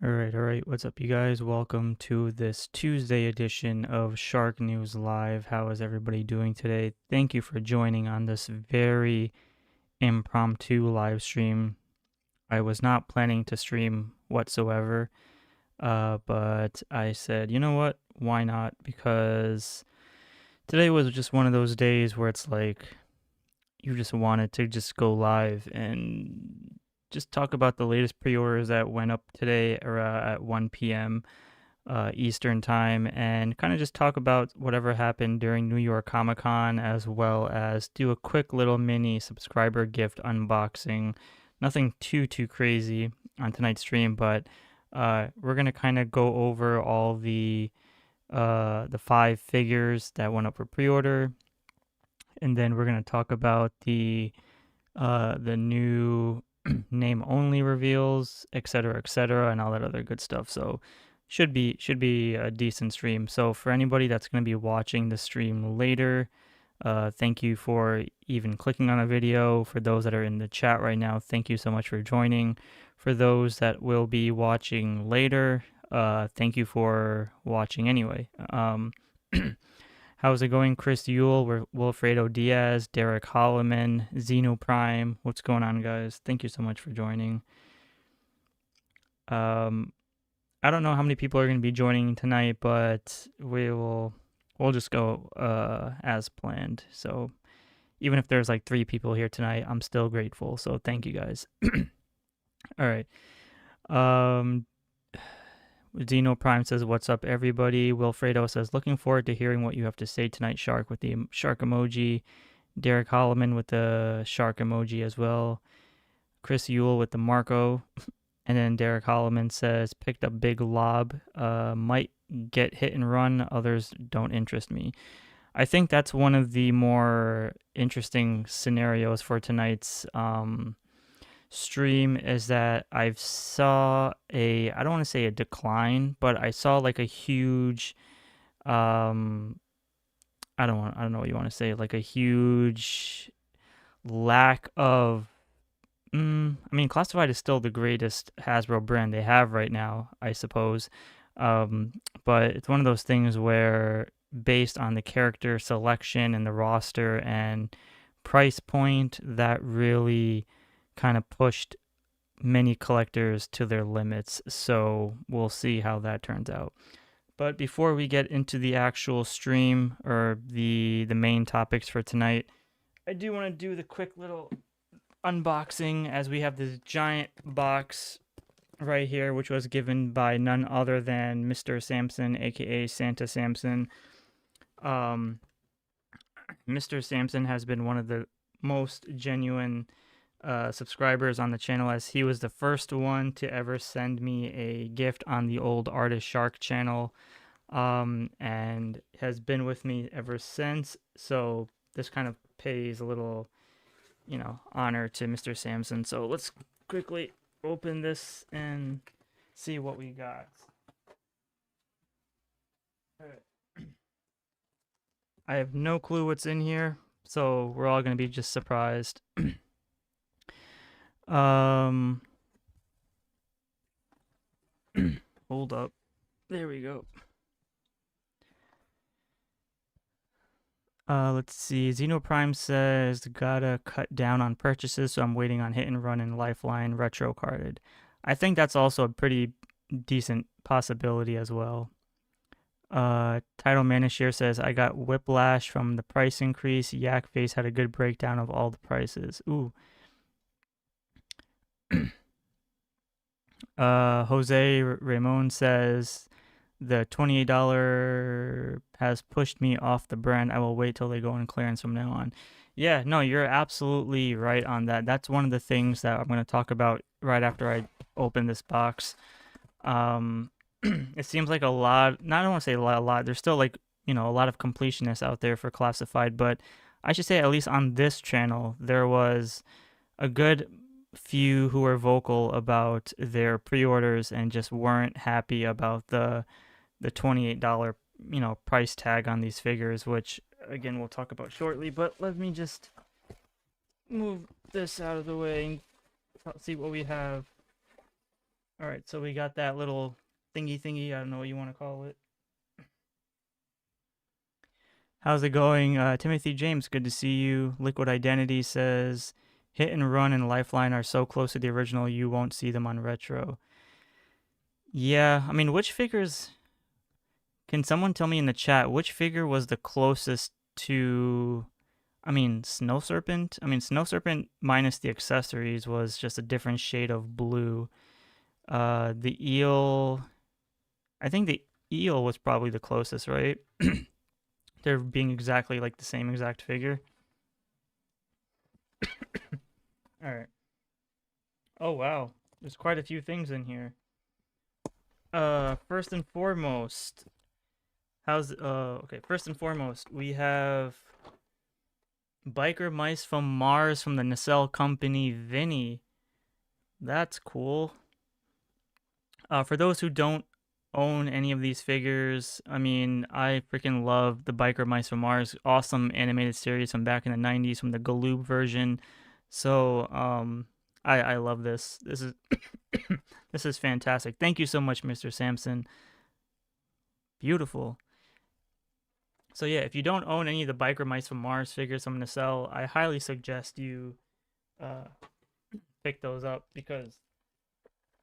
Alright, what's up you guys? Welcome to this Tuesday edition of SHARKNEWZ Live. How is everybody doing today? Thank you for joining on this very impromptu live stream. I was not planning to stream whatsoever, but I said, you know what? Why not? Because today was just one of those days where it's like, you just wanted to just go live and just talk about the latest pre-orders that went up today or at 1 p.m. Eastern time, and kind of just talk about whatever happened during New York Comic Con, as well as do a quick little mini subscriber gift unboxing. Nothing too crazy on tonight's stream, but we're gonna kind of go over all the 5 figures that went up for pre-order, and then we're gonna talk about the new name only reveals, etc., and all that other good stuff. So should be a decent stream. So for anybody that's going to be watching the stream later, thank you for even clicking on the video. For those that are in the chat right now, thank you so much for joining. For those that will be watching later, thank you for watching anyway. How's it going, Chris Yule, Wilfredo Diaz, Derek Holloman, Xeno Prime? What's going on, guys? Thank you so much for joining. I don't know how many people are going to be joining tonight, but we'll just go as planned. So even if there's like 3 people here tonight, I'm still grateful. So thank you, guys. All right. Zeno Prime says, what's up, everybody? Wilfredo says, looking forward to hearing what you have to say tonight, Shark, with the shark emoji. Derek Holloman with the shark emoji as well. Chris Yule with the Marco. And then Derek Holloman says, picked up Big Lob. Might get hit and run. Others don't interest me. I think that's one of the more interesting scenarios for tonight's stream, is that I saw I don't want to say a decline, but I saw like a huge I don't know what you want to say, like a huge lack of I mean, Classified is still the greatest Hasbro brand they have right now, I suppose. But it's one of those things where, based on the character selection and the roster and price point, that really kind of pushed many collectors to their limits. So we'll see how that turns out. But before we get into the actual stream or the main topics for tonight, I do want to do the quick little unboxing, as we have this giant box right here, which was given by none other than Mr. Samson, aka Santa Samson. Mr. Samson has been one of the most genuine subscribers on the channel, as he was the first one to ever send me a gift on the old Artist Shark channel, and has been with me ever since. So this kind of pays a little, honor to Mr. Samson. So let's quickly open this and see what we got. All right. I have no clue what's in here, so we're all going to be just surprised. Hold up. There we go. Let's see. Xenoprime says, gotta cut down on purchases, so I'm waiting on Hit and Run and Lifeline retro carded. I think that's also a pretty decent possibility as well. Title Manishir says, I got whiplash from the price increase. Yak Face had a good breakdown of all the prices. Ooh. Jose Ramon says, the $28 has pushed me off the brand. I will wait till they go on clearance from now on. Yeah, no, you're absolutely right on that. That's one of the things that I'm going to talk about right after I open this box. It seems like a lot, I don't want to say a lot. There's still like, a lot of completionists out there for Classified, but I should say at least on this channel, there was a good few who were vocal about their pre-orders and just weren't happy about the $28 price tag on these figures, which again we'll talk about shortly. But let me just move this out of the way and see what we have. All right, so we got that little thingy. I don't know what you want to call it. How's it going? Timothy James, good to see you. Liquid Identity says, Hit and Run and Lifeline are so close to the original, you won't see them on retro. Yeah, I mean, which figures... Can someone tell me in the chat, which figure was the closest to... I mean, Snow Serpent? I mean, Snow Serpent minus the accessories was just a different shade of blue. The eel... I think the eel was probably the closest, right? They're being exactly like the same exact figure. All right. Oh, wow. There's quite a few things in here. First and foremost, first and foremost, we have Biker Mice from Mars from the Nacelle Company, Vinny. That's cool. For those who don't own any of these figures, I mean, I freaking love the Biker Mice from Mars. Awesome animated series from back in the 90s from the Galoob version. So, I love this. This is this is fantastic. Thank you so much, Mr. Sampson. Beautiful. So yeah, if you don't own any of the Biker Mice from Mars figures I'm gonna sell, I highly suggest you pick those up because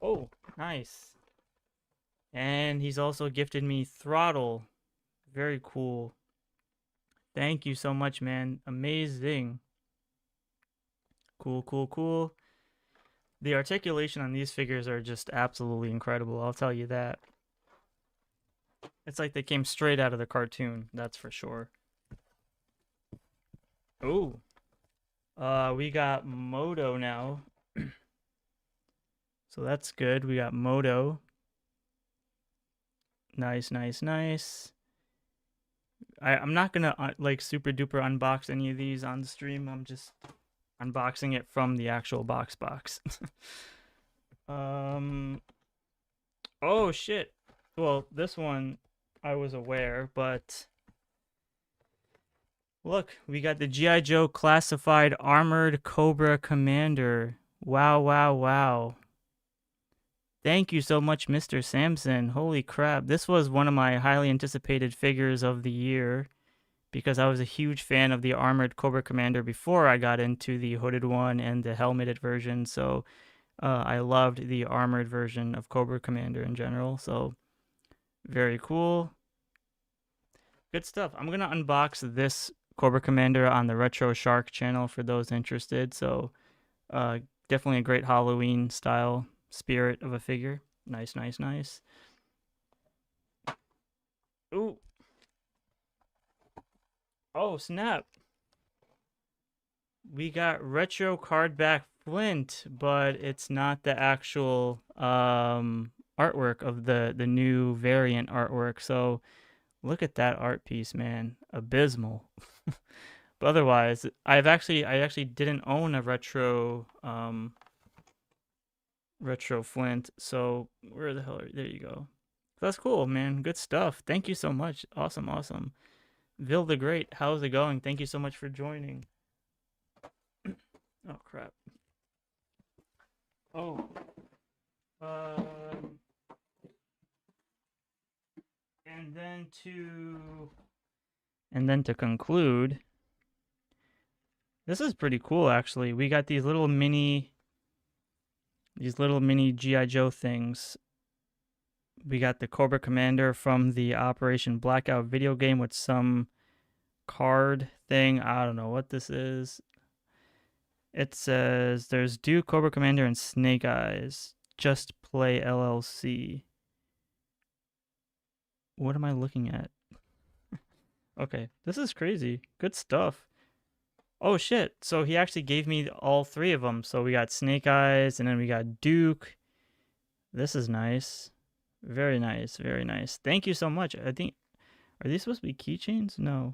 oh, nice. And he's also gifted me Throttle. Very cool. Thank you so much, man. Amazing. Cool. The articulation on these figures are just absolutely incredible, I'll tell you that. It's like they came straight out of the cartoon, that's for sure. Oh. We got Moto now. So that's good. We got Moto. Nice. I'm not gonna like super duper unbox any of these on the stream. I'm just unboxing it from the actual box. Oh shit. Well, this one I was aware, but look, we got the GIJOE Classified Armored Cobra Commander. Wow. Thank you so much, Mr. Sampson. Holy crap. This was one of my highly anticipated figures of the year because I was a huge fan of the Armored Cobra Commander before I got into the hooded one and the helmeted version. So I loved the armored version of Cobra Commander in general. So very cool. Good stuff. I'm going to unbox this Cobra Commander on the Retro Shark channel for those interested. So definitely a great Halloween style spirit of a figure. Nice. Ooh. Oh, snap. We got retro card back Flint, but it's not the actual artwork of the new variant artwork. So look at that art piece, man. Abysmal. But otherwise, I actually didn't own a retro Flint. So where the hell are you? There you go. That's cool, man. Good stuff. Thank you so much. Awesome. Vil the Great, how's it going? Thank you so much for joining. Oh crap. Oh. And then to conclude, this is pretty cool actually. We got these little mini GI Joe things. We got the Cobra Commander from the Operation Blackout video game with some card thing. I don't know what this is. It says there's Duke, Cobra Commander, and Snake Eyes. Just Play LLC. What am I looking at? Okay, this is crazy. Good stuff. Oh shit, so he actually gave me all three of them. So we got Snake Eyes, and then we got Duke. This is nice. Very nice. Thank you so much. I think, are these supposed to be keychains? No.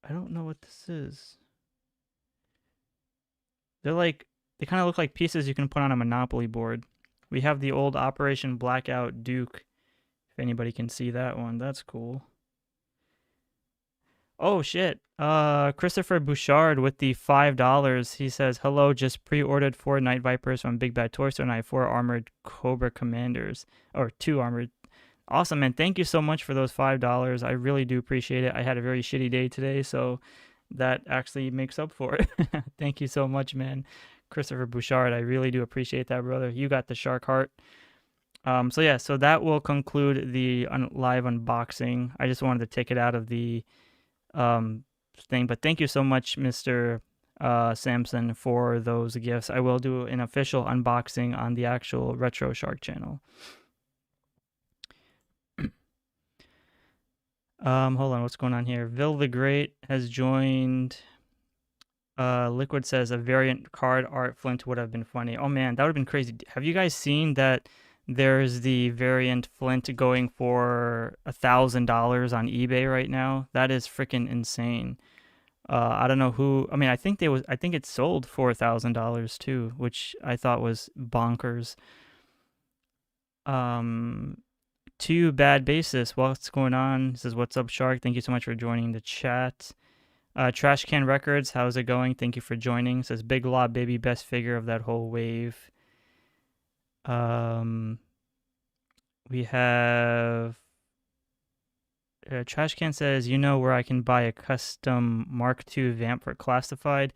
I don't know what this is. They kind of look like pieces you can put on a Monopoly board. We have the old Operation Blackout Duke. If anybody can see that one, that's cool. Oh shit. Christopher Bouchard with the $5. He says, "Hello, just pre-ordered 4 Night Vipers from Big Bad Toy Store, and I have 4 armored Cobra Commanders, or 2 armored." Awesome, man. Thank you so much for those $5. I really do appreciate it. I had a very shitty day today, so that actually makes up for it. Thank you so much, man. Christopher Bouchard, I really do appreciate that, brother. You got the shark heart. So yeah, so that will conclude the live unboxing. I just wanted to take it out of the thing, but thank you so much, Mr. Samson, for those gifts. I will do an official unboxing on the actual Retro Shark channel. Hold on, what's going on here? Vil the Great has joined. Liquid says a variant card art Flint would have been funny. Oh man, that would have been crazy. Have you guys seen that there's the variant Flint going for $1,000 on eBay right now? That is freaking insane. I don't know who. I mean, I think it sold for $1,000 too, which I thought was bonkers. Too Bad Basis, what's going on? This is What's Up Shark. Thank you so much for joining the chat. Trash Can Records, how's it going? Thank you for joining. It says Big Lob, baby, best figure of that whole wave. We have Trash Can says, you know where I can buy a custom Mark II vamp for Classified?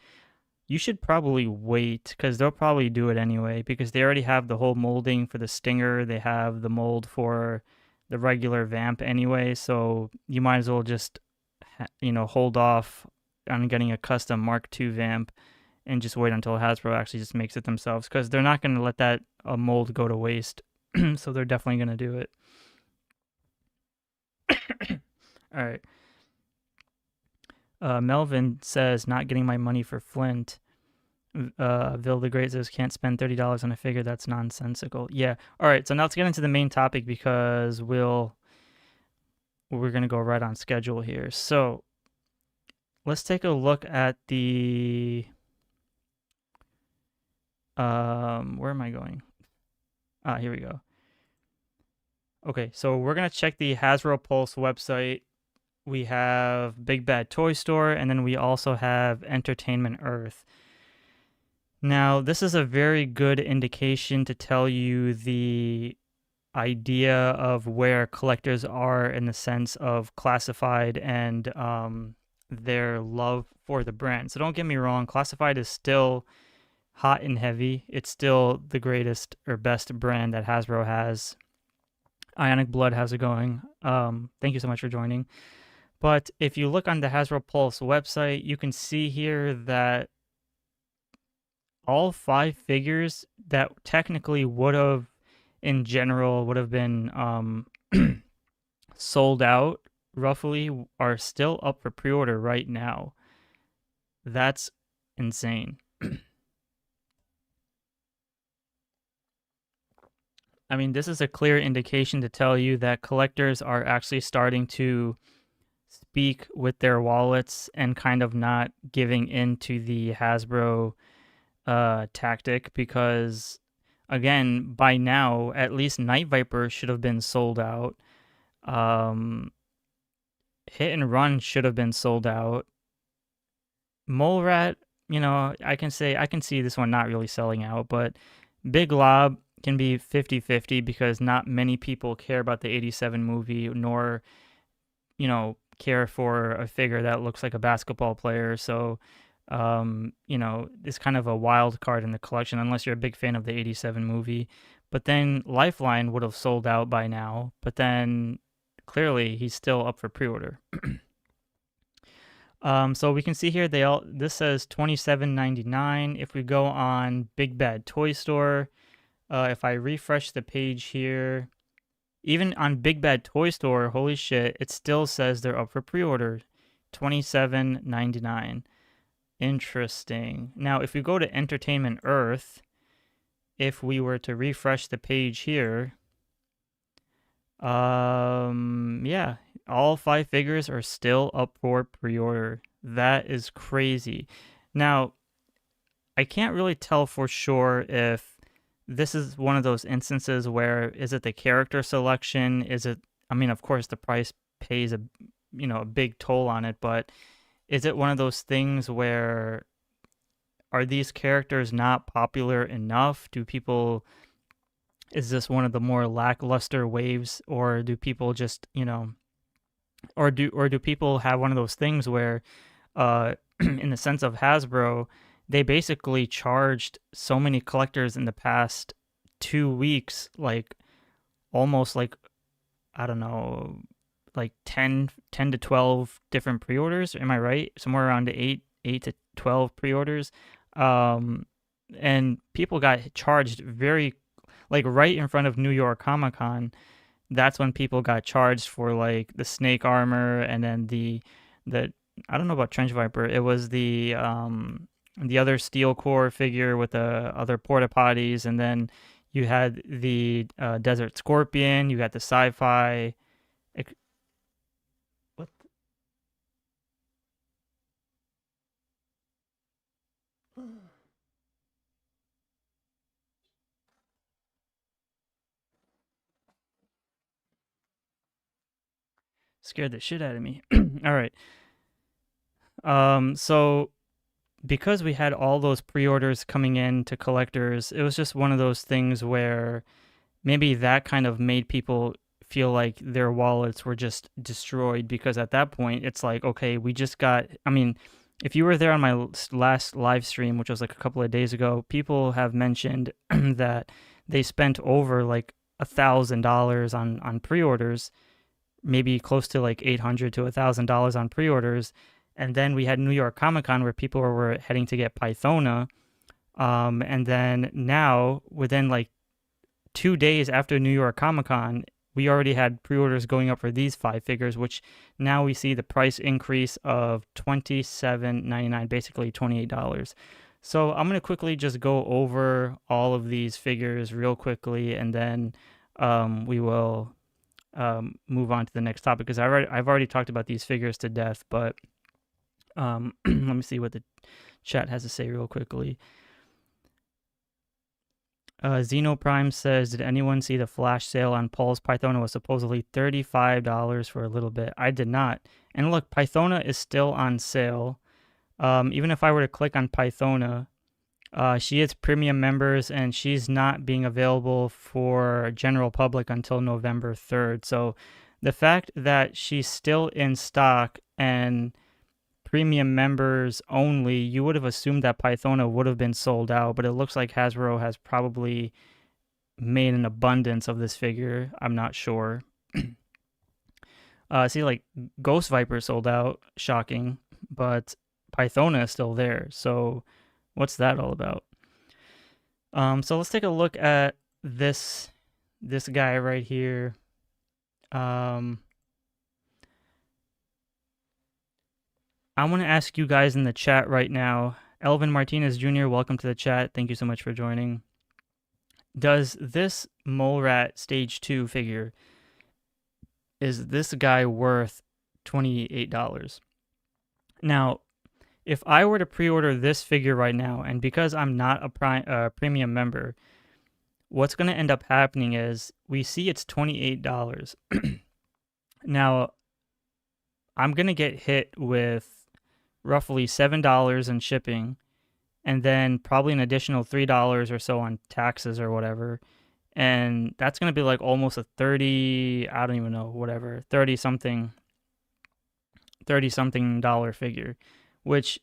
You should probably wait, because they'll probably do it anyway, because they already have the whole molding for the Stinger. They have the mold for the regular vamp anyway, so you might as well just, hold off on getting a custom Mark II vamp and just wait until Hasbro actually just makes it themselves, because they're not going to let that mold go to waste. So they're definitely going to do it. All right. Melvin says, not getting my money for Flint. Vil the Great says, can't spend $30 on a figure. That's nonsensical. Yeah. All right. So now let's get into the main topic, because we're going to go right on schedule here. So let's take a look at the, where am I going? Here we go. Okay. So we're going to check the Hasbro Pulse website. We have Big Bad Toy Store, and then we also have Entertainment Earth. Now, this is a very good indication to tell you the idea of where collectors are in the sense of Classified and their love for the brand. So don't get me wrong, Classified is still hot and heavy. It's still the greatest or best brand that Hasbro has. Ionic Blood, how's it going? Thank you so much for joining. But if you look on the Hasbro Pulse website, you can see here that all 5 figures that technically would have, in general, would have been sold out, roughly, are still up for pre-order right now. That's insane. I mean, this is a clear indication to tell you that collectors are actually starting to speak with their wallets and kind of not giving in to the Hasbro tactic, because again, by now at least Night Viper should have been sold out. Hit and Run should have been sold out. Mole Rat, I can see this one not really selling out, but Big Lob can be 50-50 because not many people care about the 87 movie, nor care for a figure that looks like a basketball player. So it's kind of a wild card in the collection unless you're a big fan of the 87 movie. But then Lifeline would have sold out by now, but then clearly he's still up for pre-order. So we can see here this says $27.99. If we go on Big Bad Toy Store, if I refresh the page here, even on Big Bad Toy Store, holy shit, it still says they're up for pre-order, $27.99. Interesting. Now, if we go to Entertainment Earth, if we were to refresh the page here, yeah, all 5 figures are still up for pre-order. That is crazy. Now, I can't really tell for sure if this is one of those instances where, is it the character selection? Is it, of course the price plays a big toll on it. But is it one of those things where are these characters not popular enough? Is this one of the more lackluster waves, or do people just, or do people have one of those things where, in the sense of Hasbro, they basically charged so many collectors in the past 2 weeks, like almost like, I don't know, like 10 to 12 different pre-orders. Am I right? Somewhere around 8 to 12 pre-orders. And people got charged very, like right in front of New York Comic Con. That's when people got charged for like the snake armor, and then the I don't know about Trench Viper. It was the other steel core figure with the other porta potties, and then you had the Desert Scorpion. You got the sci-fi. What? Scared the shit out of me. All right. So because we had all those pre-orders coming in to collectors, it was just one of those things where maybe that kind of made people feel like their wallets were just destroyed, because at that point it's like, okay, we just got, I mean, if you were there on my last live stream, which was like a couple of days ago, people have mentioned that they spent over like $1,000 on pre-orders, maybe close to like $800 to $1,000 on pre-orders. And then we had New York Comic Con where people were heading to get Pythona. And then now, within like 2 days after New York Comic Con, we already had pre-orders going up for these 5 figures, which now we see the price increase of $27.99, basically $28. So I'm going to quickly just go over all of these figures real quickly, and then we will move on to the next topic, because I've already talked about these figures to death. But let me see what the chat has to say real quickly. Xeno Prime says, did anyone see the flash sale on Paul's Pythona? Was supposedly $35 for a little bit. I did not. And look, Pythona is still on sale. Even if I were to click on Pythona, she is premium members, and she's not being available for general public until November 3rd. So the fact that she's still in stock and premium members only, you would have assumed that Pythona would have been sold out, but it looks like Hasbro has probably made an abundance of this figure. I'm not sure. See, like Ghost Viper sold out, shocking, but Pythona is still there. So what's that all about? So let's take a look at this guy right here. I want to ask you guys in the chat right now. Elvin Martinez Jr., welcome to the chat. Thank you so much for joining. Does this Mole Rat Stage 2 figure, is this guy worth $28? Now, if I were to pre-order this figure right now, and because I'm not a premium member, what's going to end up happening is we see it's $28. Now, I'm going to get hit with roughly $7 in shipping, and then probably an additional $3 or so on taxes or whatever. And that's going to be like almost a 30, I don't even know, whatever, 30 something dollar figure, which,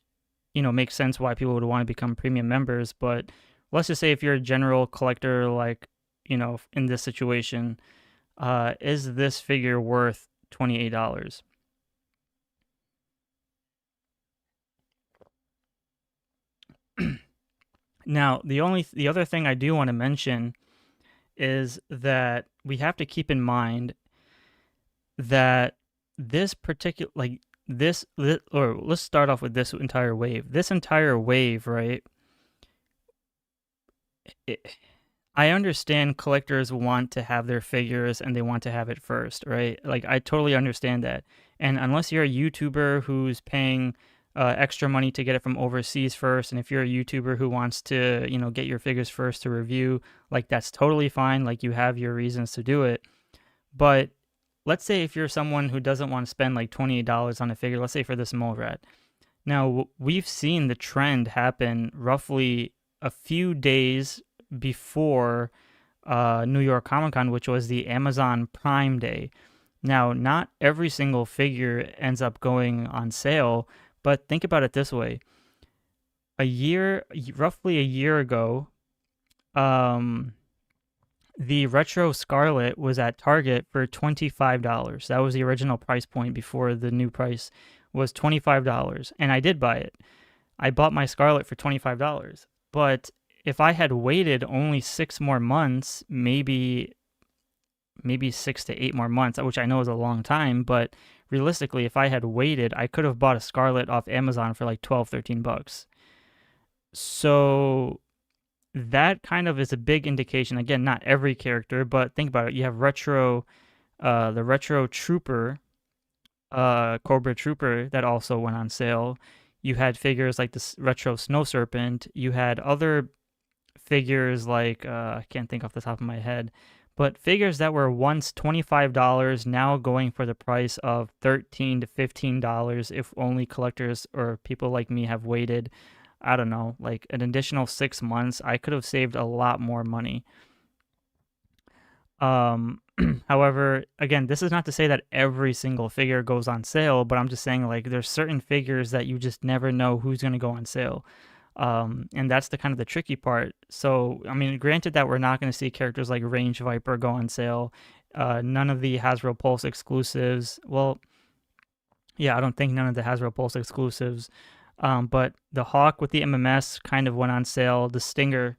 makes sense why people would want to become premium members. But let's just say if you're a general collector, like, in this situation, is this figure worth $28? Now, the other thing I do want to mention is that we have to keep in mind that this particular, like this, or let's start off with this entire wave. This entire wave, right? I understand collectors want to have their figures and they want to have it first, right? Like, I totally understand that. And unless you're a YouTuber who's paying extra money to get it from overseas first, and if you're a YouTuber who wants to, get your figures first to review, like, that's totally fine. Like, you have your reasons to do it. But let's say if you're someone who doesn't want to spend like $28 on a figure, let's say for this mole rat. Now, we've seen the trend happen roughly a few days before New York Comic Con, which was the Amazon Prime Day. Now, not every single figure ends up going on sale, but think about it this way. Roughly a year ago, the Retro Scarlet was at Target for $25. That was the original price point before the new price was $25. And I did buy it. I bought my Scarlet for $25. But if I had waited only 6 more months, maybe 6 to 8 more months, which I know is a long time, but realistically, if I had waited, I could have bought a Scarlet off Amazon for like 12, 13 bucks. So that kind of is a big indication. Again, not every character, but think about it. You have the Retro Trooper, Cobra Trooper that also went on sale. You had figures like the Retro Snow Serpent. You had other figures like, I can't think off the top of my head, but figures that were once $25 now going for the price of $13 to $15 if only collectors or people like me have waited, I don't know, like an additional 6 months. I could have saved a lot more money. However, again, this is not to say that every single figure goes on sale, but I'm just saying like there's certain figures that you just never know who's going to go on sale. And that's the kind of the tricky part. So, I mean, granted that we're not going to see characters like Range Viper go on sale. None of the Hasbro Pulse exclusives. Well, yeah, I don't think none of the Hasbro Pulse exclusives. But the Hawk with the MMS kind of went on sale. The Stinger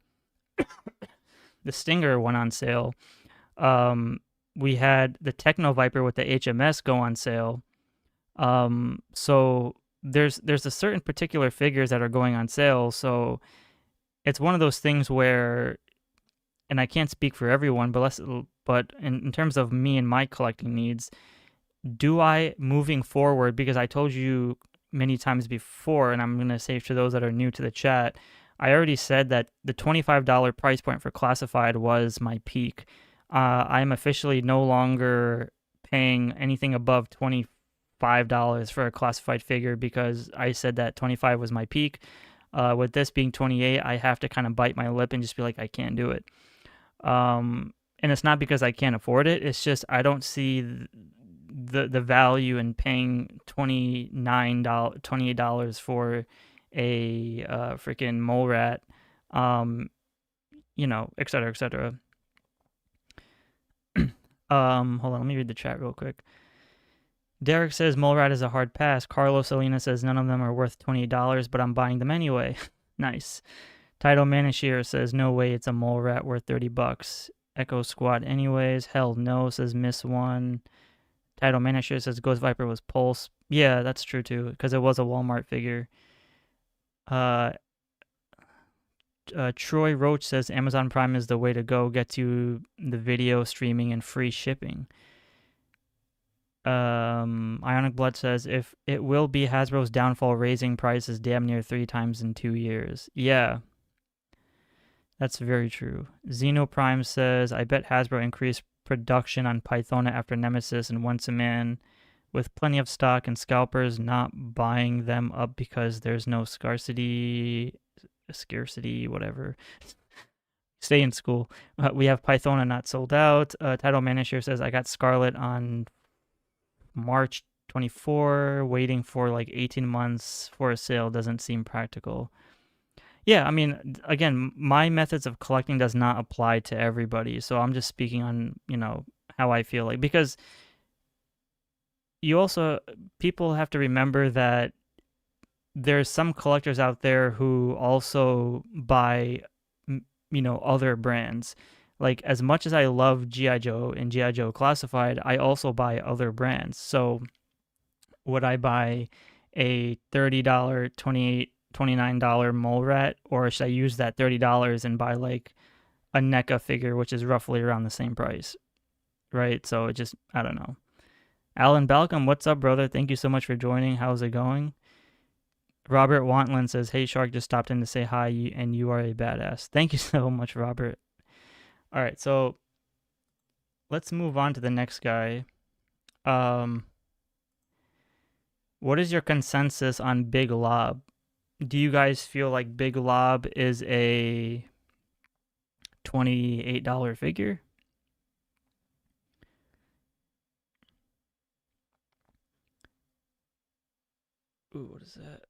went on sale. We had the Techno Viper with the HMS go on sale. So there's a certain particular figures that are going on sale. So it's one of those things where, and I can't speak for everyone, but in terms of me and my collecting needs, do I moving forward, because I told you many times before, and I'm going to say to those that are new to the chat, I already said that the $25 price point for classified was my peak. I'm officially no longer paying anything above $25 for a classified figure because I said that 25 was my peak. With this being 28, I have to kind of bite my lip and just be like, I can't do it. And it's not because I can't afford it. It's just I don't see the value in paying $28 for a freaking mole rat, et cetera, et cetera. Hold on, let me read the chat real quick. Derek says mole rat is a hard pass. Carlos Salina says none of them are worth $28, but I'm buying them anyway. Nice. Title Manashir says no way it's a mole rat worth $30. Echo Squad anyways. Hell no, says Miss One. Title Manashir says Ghost Viper was Pulse. Yeah, that's true too, because it was a Walmart figure. Troy Roach says Amazon Prime is the way to go. Gets you the video streaming and free shipping. Ionic Blood says if it will be Hasbro's downfall, raising prices damn near 3 times in 2 years. Yeah, that's very true. Xeno Prime says I bet Hasbro increased production on Pythona after Nemesis and Once a Man with plenty of stock and scalpers not buying them up because there's no scarcity, whatever. Stay in school. We have Pythona not sold out. Title Manager says I got Scarlet on March 24, waiting for like 18 months for a sale doesn't seem practical. Yeah, I mean, again, my methods of collecting does not apply to everybody, so I'm just speaking on, how I feel like, because people have to remember that there's some collectors out there who also buy, other brands. Like, as much as I love G.I. Joe and G.I. Joe Classified, I also buy other brands. So would I buy a $30, $28, $29 mole rat, or should I use that $30 and buy like a NECA figure, which is roughly around the same price, right? So it just, I don't know. Alan Balcom, what's up, brother? Thank you so much for joining. How's it going? Robert Wantland says, hey, Shark, just stopped in to say hi, and you are a badass. Thank you so much, Robert. All right, so let's move on to the next guy. Um, what is your consensus on Big Lob? Do you guys feel like Big Lob is a $28 figure? Ooh, what is that?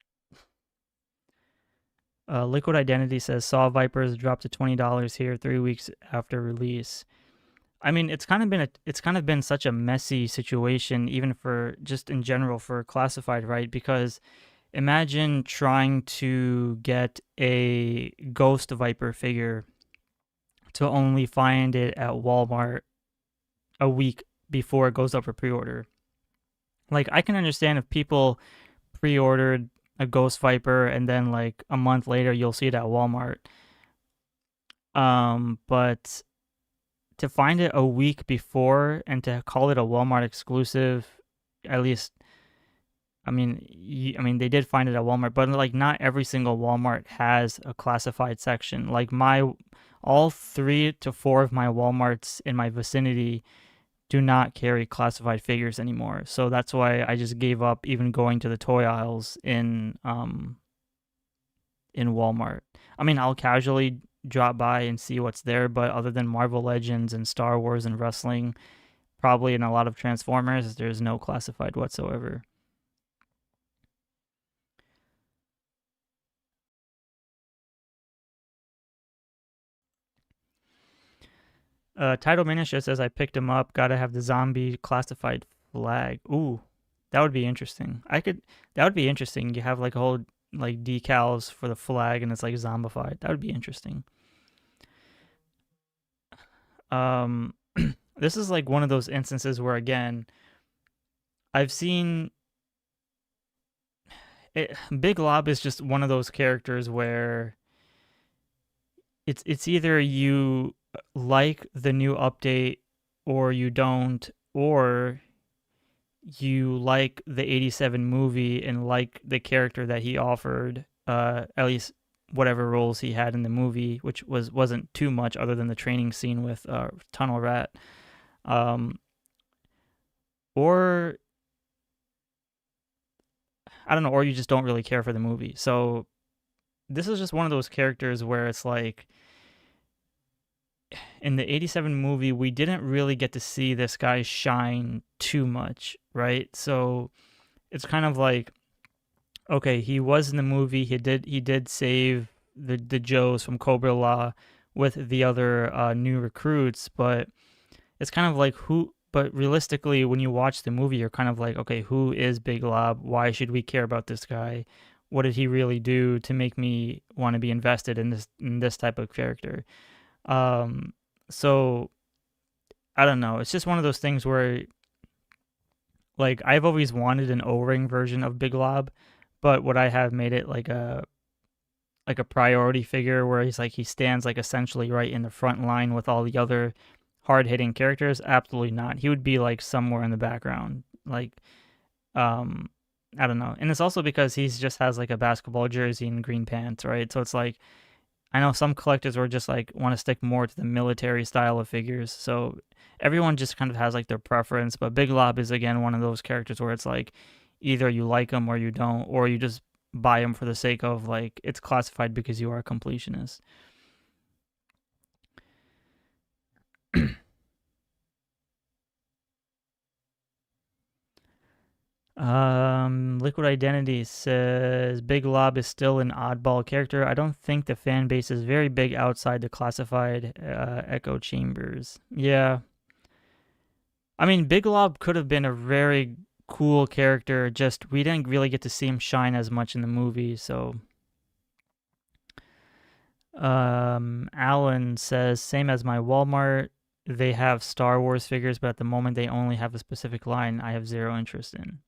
Liquid Identity says Saw Vipers dropped to $20 here 3 weeks after release. I mean, it's kind of been such a messy situation, even for just in general for classified, right? Because imagine trying to get a Ghost Viper figure to only find it at Walmart a week before it goes up for pre-order. Like, I can understand if people pre-ordered a Ghost Viper and then like a month later you'll see it at Walmart. But to find it a week before and to call it a Walmart exclusive, at least, I mean, they did find it at Walmart, but like not every single Walmart has a classified section. Like all 3 to 4 of my Walmarts in my vicinity do not carry classified figures anymore. So that's why I just gave up even going to the toy aisles in Walmart. I mean, I'll casually drop by and see what's there, but other than Marvel Legends and Star Wars and wrestling, probably in a lot of Transformers, there's no classified whatsoever. Title Miniature says I picked him up. Gotta have the zombie classified flag. Ooh, that would be interesting. That would be interesting. You have like a whole like decals for the flag and it's like zombified. That would be interesting. This is like one of those instances where again, I've seen it, Big Lob is just one of those characters where it's either you like the new update or you don't, or you like the 87 movie and like the character that he offered, at least whatever roles he had in the movie, which wasn't too much other than the training scene with Tunnel Rat. Or I don't know, or you just don't really care for the movie. So this is just one of those characters where it's like in the 87 movie, we didn't really get to see this guy shine too much, right? So it's kind of like, okay, he was in the movie. He did save the Joes from Cobra Law with the other new recruits, but it's kind of like but realistically, when you watch the movie, you're kind of like, okay, who is Big Lob? Why should we care about this guy? What did he really do to make me want to be invested in this type of character? So I don't know. It's just one of those things where, like, I've always wanted an O-ring version of Big Lob, but would I have made it like a priority figure where he stands like essentially right in the front line with all the other hard-hitting characters? Absolutely not. He would be like somewhere in the background. Like, I don't know. And it's also because he just has like a basketball jersey and green pants, right? So it's like, I know some collectors are just like want to stick more to the military style of figures. So everyone just kind of has like their preference. But Big Lob is again one of those characters where it's like either you like him or you don't, or you just buy him for the sake of like it's classified because you are a completionist. Liquid Identity says Big Lob is still an oddball character. I don't think the fan base is very big outside the classified echo chambers. Yeah. I mean, Big Lob could have been a very cool character, just we didn't really get to see him shine as much in the movie, so. Alan says, same as my Walmart. They have Star Wars figures, but at the moment they only have a specific line I have zero interest in.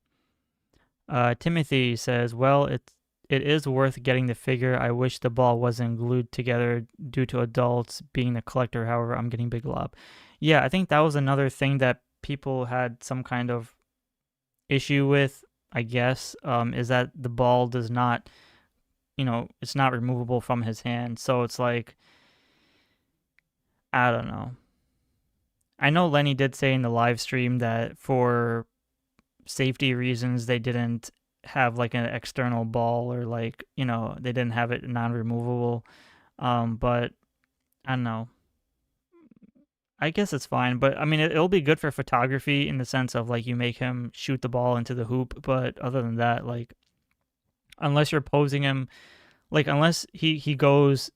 Timothy says, well, it is worth getting the figure. I wish the ball wasn't glued together due to adults being the collector. However, I'm getting Big Lob. Yeah, I think that was another thing that people had some kind of issue with, I guess, is that the ball does not, it's not removable from his hand. So it's like, I don't know. I know Lenny did say in the live stream that for safety reasons, they didn't have like an external ball, or like, they didn't have it non-removable. But I don't know. I guess it's fine, but I mean, it'll be good for photography in the sense of like you make him shoot the ball into the hoop. But other than that, like, unless you're posing him, like, unless he goes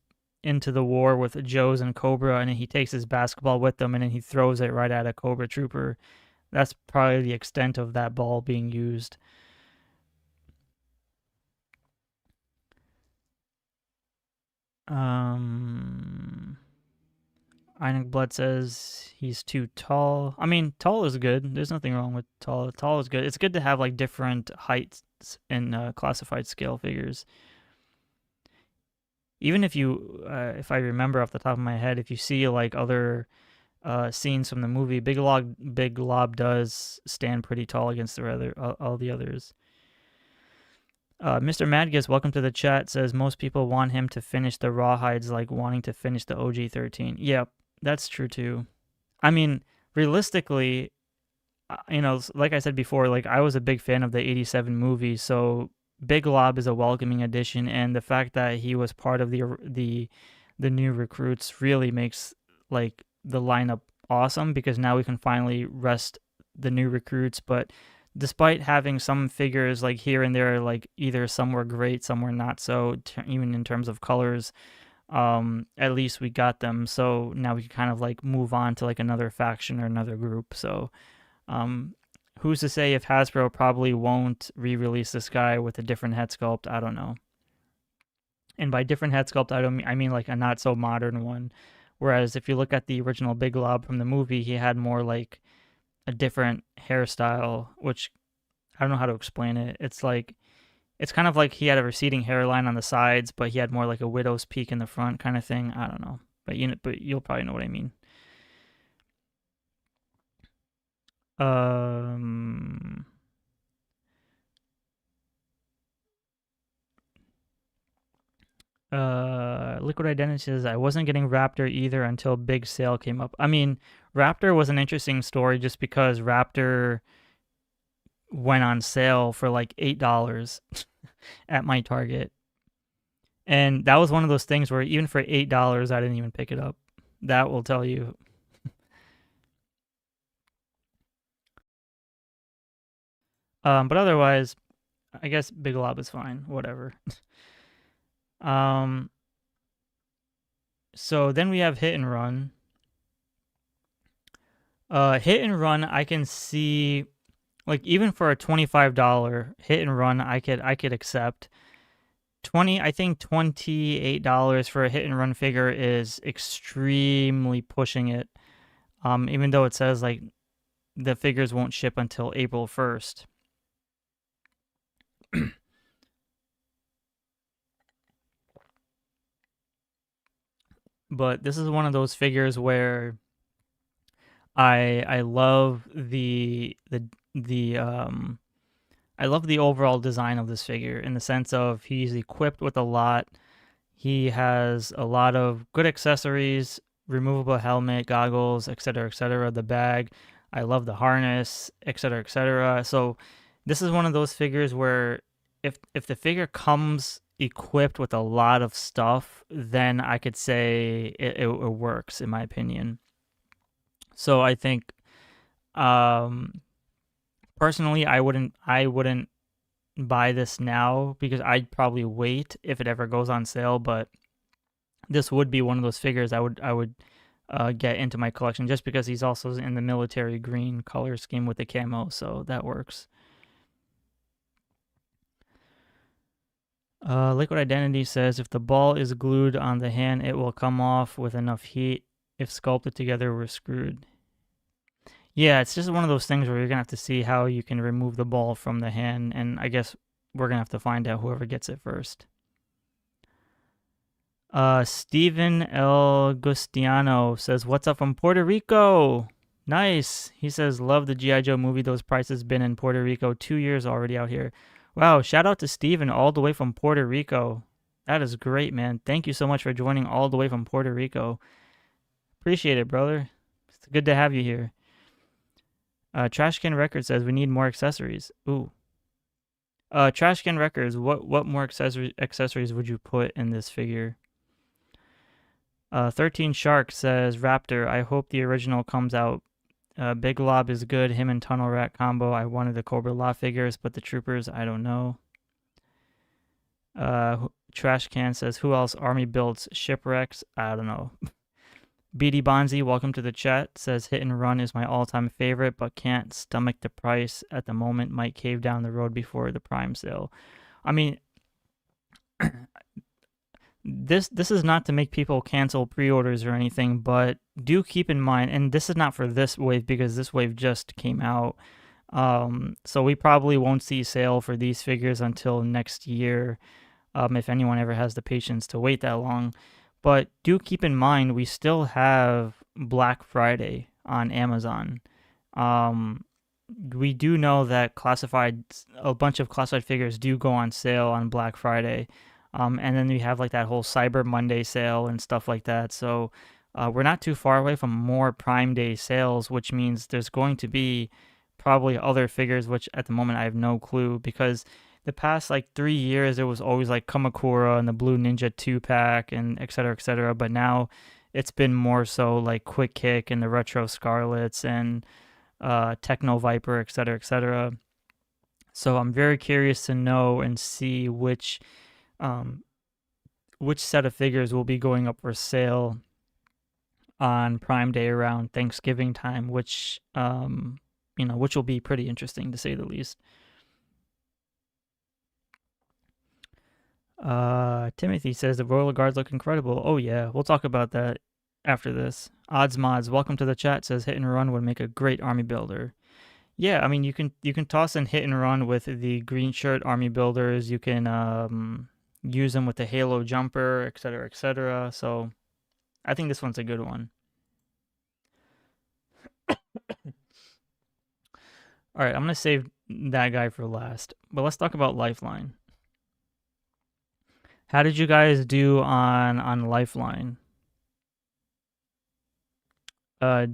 into the war with Joes and Cobra, and then he takes his basketball with him, and then he throws it right at a Cobra Trooper, that's probably the extent of that ball being used. Einig Blood says he's too tall. I mean, tall is good. There's nothing wrong with tall. Tall is good. It's good to have like different heights in classified scale figures. Even if I remember off the top of my head, if you see like other scenes from the movie, Big Lob does stand pretty tall against all the others. Mr. Madgus, welcome to the chat, says most people want him to finish the Rawhides like wanting to finish the OG-13. Yep, that's true too. I mean, realistically, like I said before, like I was a big fan of the 87 movie, so Big Lob is a welcoming addition, and the fact that he was part of the new recruits really makes like the lineup awesome, because now we can finally rest the new recruits. But despite having some figures like here and there, like either some were great, some were not so, even in terms of colors, at least we got them. So now we can kind of like move on to like another faction or another group. So who's to say if Hasbro probably won't re-release this guy with a different head sculpt? I don't know. And by different head sculpt, I mean like a not so modern one. Whereas if you look at the original Big Lob from the movie, he had more like a different hairstyle, which I don't know how to explain it. It's kind of like he had a receding hairline on the sides, but he had more like a widow's peak in the front kind of thing. I don't know, but you'll probably know what I mean. Liquid Identity says, I wasn't getting Raptor either until Big Sale came up. I mean, Raptor was an interesting story just because Raptor went on sale for like $8 at my Target. And that was one of those things where even for $8, I didn't even pick it up. That will tell you. But otherwise, I guess Big Lob is fine. Whatever. So then we have Hit and Run. Hit and Run, I can see, like, even for a $25 Hit and Run, I could accept. I think $28 for a Hit and Run figure is extremely pushing it. Even though it says like the figures won't ship until April 1st. But this is one of those figures where I love the I love the overall design of this figure, in the sense of he's equipped with a lot. He has a lot of good accessories, removable helmet, goggles, etc., etc. The bag, I love the harness, etc., etc. So this is one of those figures where if the figure comes equipped with a lot of stuff, then I could say it works, in my opinion. So I think, personally, I wouldn't buy this now, because I'd probably wait if it ever goes on sale. But this would be one of those figures I would get into my collection, just because he's also in the military green color scheme with the camo, so that works. Liquid Identity says, if the ball is glued on the hand, it will come off with enough heat. If sculpted together, we're screwed. Yeah, it's just one of those things where you're going to have to see how you can remove the ball from the hand, and I guess we're going to have to find out whoever gets it first. Steven El Gustiano says, what's up from Puerto Rico? Nice. He says, love the G.I. Joe movie. Those prices been in Puerto Rico 2 years already out here. Wow, shout out to Steven all the way from Puerto Rico. That is great, man. Thank you so much for joining all the way from Puerto Rico. Appreciate it, brother. It's good to have you here. Trashcan Records says we need more accessories. Ooh. Trashcan Records, what more accessories would you put in this figure? 13 Shark says Raptor, I hope the original comes out. Big Lob is good. Him and Tunnel Rat combo. I wanted the Cobra Law figures, but the Troopers, I don't know. Trash Can says, who else? Army builds Shipwrecks. I don't know. BD Bonzi, welcome to the chat. Says Hit and Run is my all-time favorite, but can't stomach the price at the moment. Might cave down the road before the Prime sale. I mean, this is not to make people cancel pre-orders or anything, but do keep in mind, and this is not for this wave because this wave just came out. So we probably won't see sale for these figures until next year, if anyone ever has the patience to wait that long. But do keep in mind, we still have Black Friday on Amazon. We do know that a bunch of classified figures do go on sale on Black Friday. And then we have like that whole Cyber Monday sale and stuff like that. So we're not too far away from more Prime Day sales, which means there's going to be probably other figures, which at the moment I have no clue, because the past like 3 years it was always like Kamakura and the Blue Ninja 2-pack and et cetera, but now it's been more so like Quick Kick and the Retro Scarlets and Techno Viper, et cetera. So I'm very curious to know and see which set of figures will be going up for sale on Prime Day around Thanksgiving time, which will be pretty interesting to say the least. Timothy says the Royal Guards look incredible. Oh yeah, we'll talk about that after this. Odds Mods, welcome to the chat, says Hit and Run would make a great army builder. Yeah, I mean you can toss in Hit and Run with the green shirt army builders. You can use them with the Halo jumper, et cetera. So I think this one's a good one. All right, I'm gonna save that guy for last, but let's talk about Lifeline. How did you guys do on Lifeline? I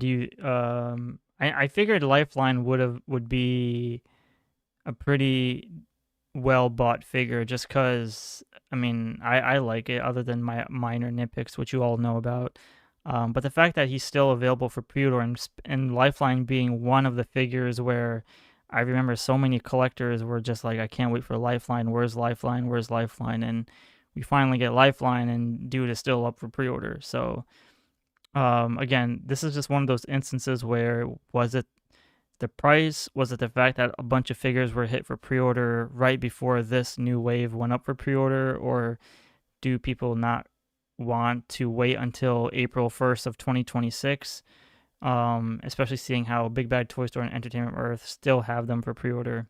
figured Lifeline would be a pretty well bought figure just because I mean I like it, other than my minor nitpicks which you all know about. But the fact that he's still available for pre-order and Lifeline being one of the figures where I remember so many collectors were just like, I can't wait for Lifeline. Where's Lifeline? Where's Lifeline? And we finally get Lifeline, and dude is still up for pre-order. So, again, this is just one of those instances where, was it the price? Was it the fact that a bunch of figures were hit for pre-order right before this new wave went up for pre-order? Or do people not want to wait until April 1st of 2026? Especially seeing how Big Bad Toy Store and Entertainment Earth still have them for pre-order.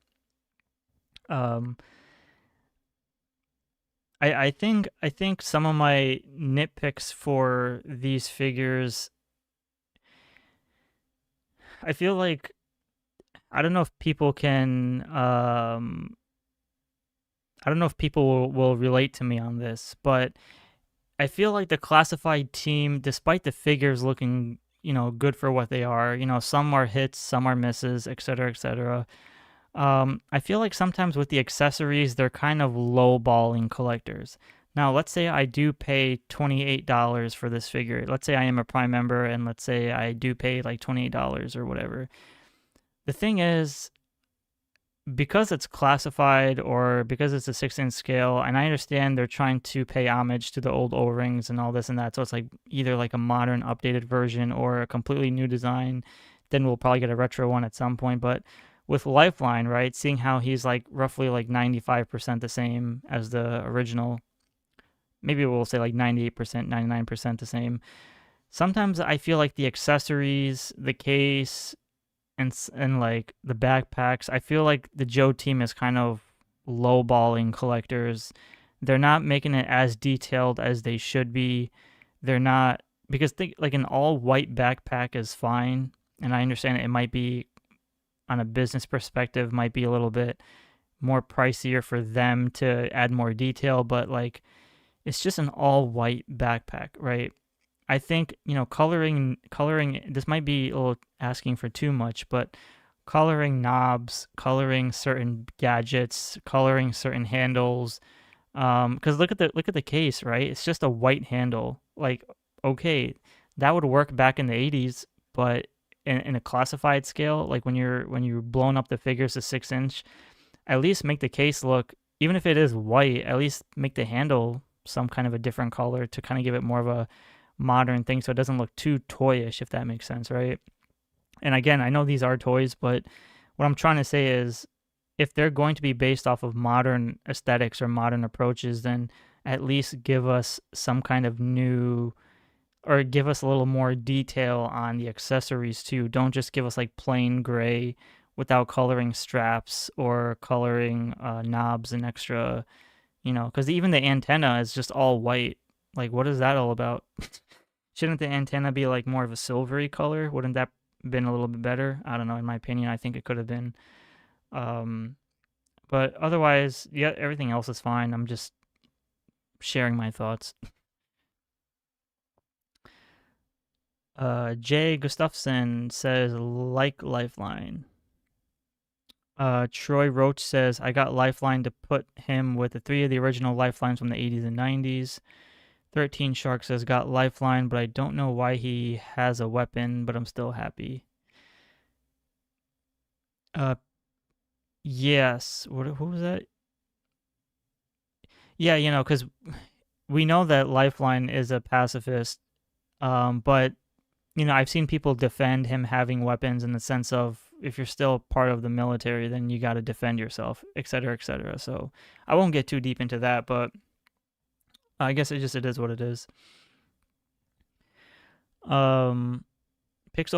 I think some of my nitpicks for these figures, I feel like, I don't know if people can I don't know if people will relate to me on this, but I feel like the classified team, despite the figures looking, good for what they are, some are hits, some are misses, et cetera. I feel like sometimes with the accessories, they're kind of lowballing collectors. Now, let's say I do pay $28 for this figure. Let's say I am a Prime member, and let's say I do pay like $28 or whatever. The thing is, because it's classified or because it's a 6-inch scale, and I understand they're trying to pay homage to the old O-rings and all this and that, so it's like either like a modern updated version or a completely new design. Then we'll probably get a retro one at some point. But with Lifeline, right, seeing how he's like roughly like 95% the same as the original, maybe we'll say like 98%, 99% the same. Sometimes I feel like the accessories, the case, and like the backpacks, I feel like the GIJOE team is kind of lowballing collectors. They're not making it as detailed as they should be. They're not, because like an all white backpack is fine, and I understand it might be, on a business perspective, might be a little bit more pricier for them to add more detail, but like it's just an all white backpack, right? I think, coloring, this might be a little asking for too much, but coloring knobs, coloring certain gadgets, coloring certain handles. Because look at the case, right? It's just a white handle. Like, okay, that would work back in the 80s, but in a classified scale, like when you're blowing up the figures to 6 inch, at least make the case look, even if it is white, at least make the handle some kind of a different color to kind of give it more of a modern thing, so it doesn't look too toyish, if that makes sense, right? And again, I know these are toys, but what I'm trying to say is, if they're going to be based off of modern aesthetics or modern approaches, then at least give us some kind of new, or give us a little more detail on the accessories too. Don't just give us like plain gray without coloring straps or coloring knobs and extra, because even the antenna is just all white. Like, what is that all about? Shouldn't the antenna be like more of a silvery color? Wouldn't that been a little bit better? I don't know. In my opinion, I think it could have been. But otherwise, yeah, everything else is fine. I'm just sharing my thoughts. Jay Gustafson says, like Lifeline. Troy Roach says, I got Lifeline to put him with the 3 of the original Lifelines from the 80s and 90s. 13 Shark says, got Lifeline, but I don't know why he has a weapon, but I'm still happy. Yes. Who was that? Yeah, because we know that Lifeline is a pacifist, but I've seen people defend him having weapons in the sense of, if you're still part of the military, then you got to defend yourself, etc., etc. So I won't get too deep into that, but I guess it is what it is. Pixel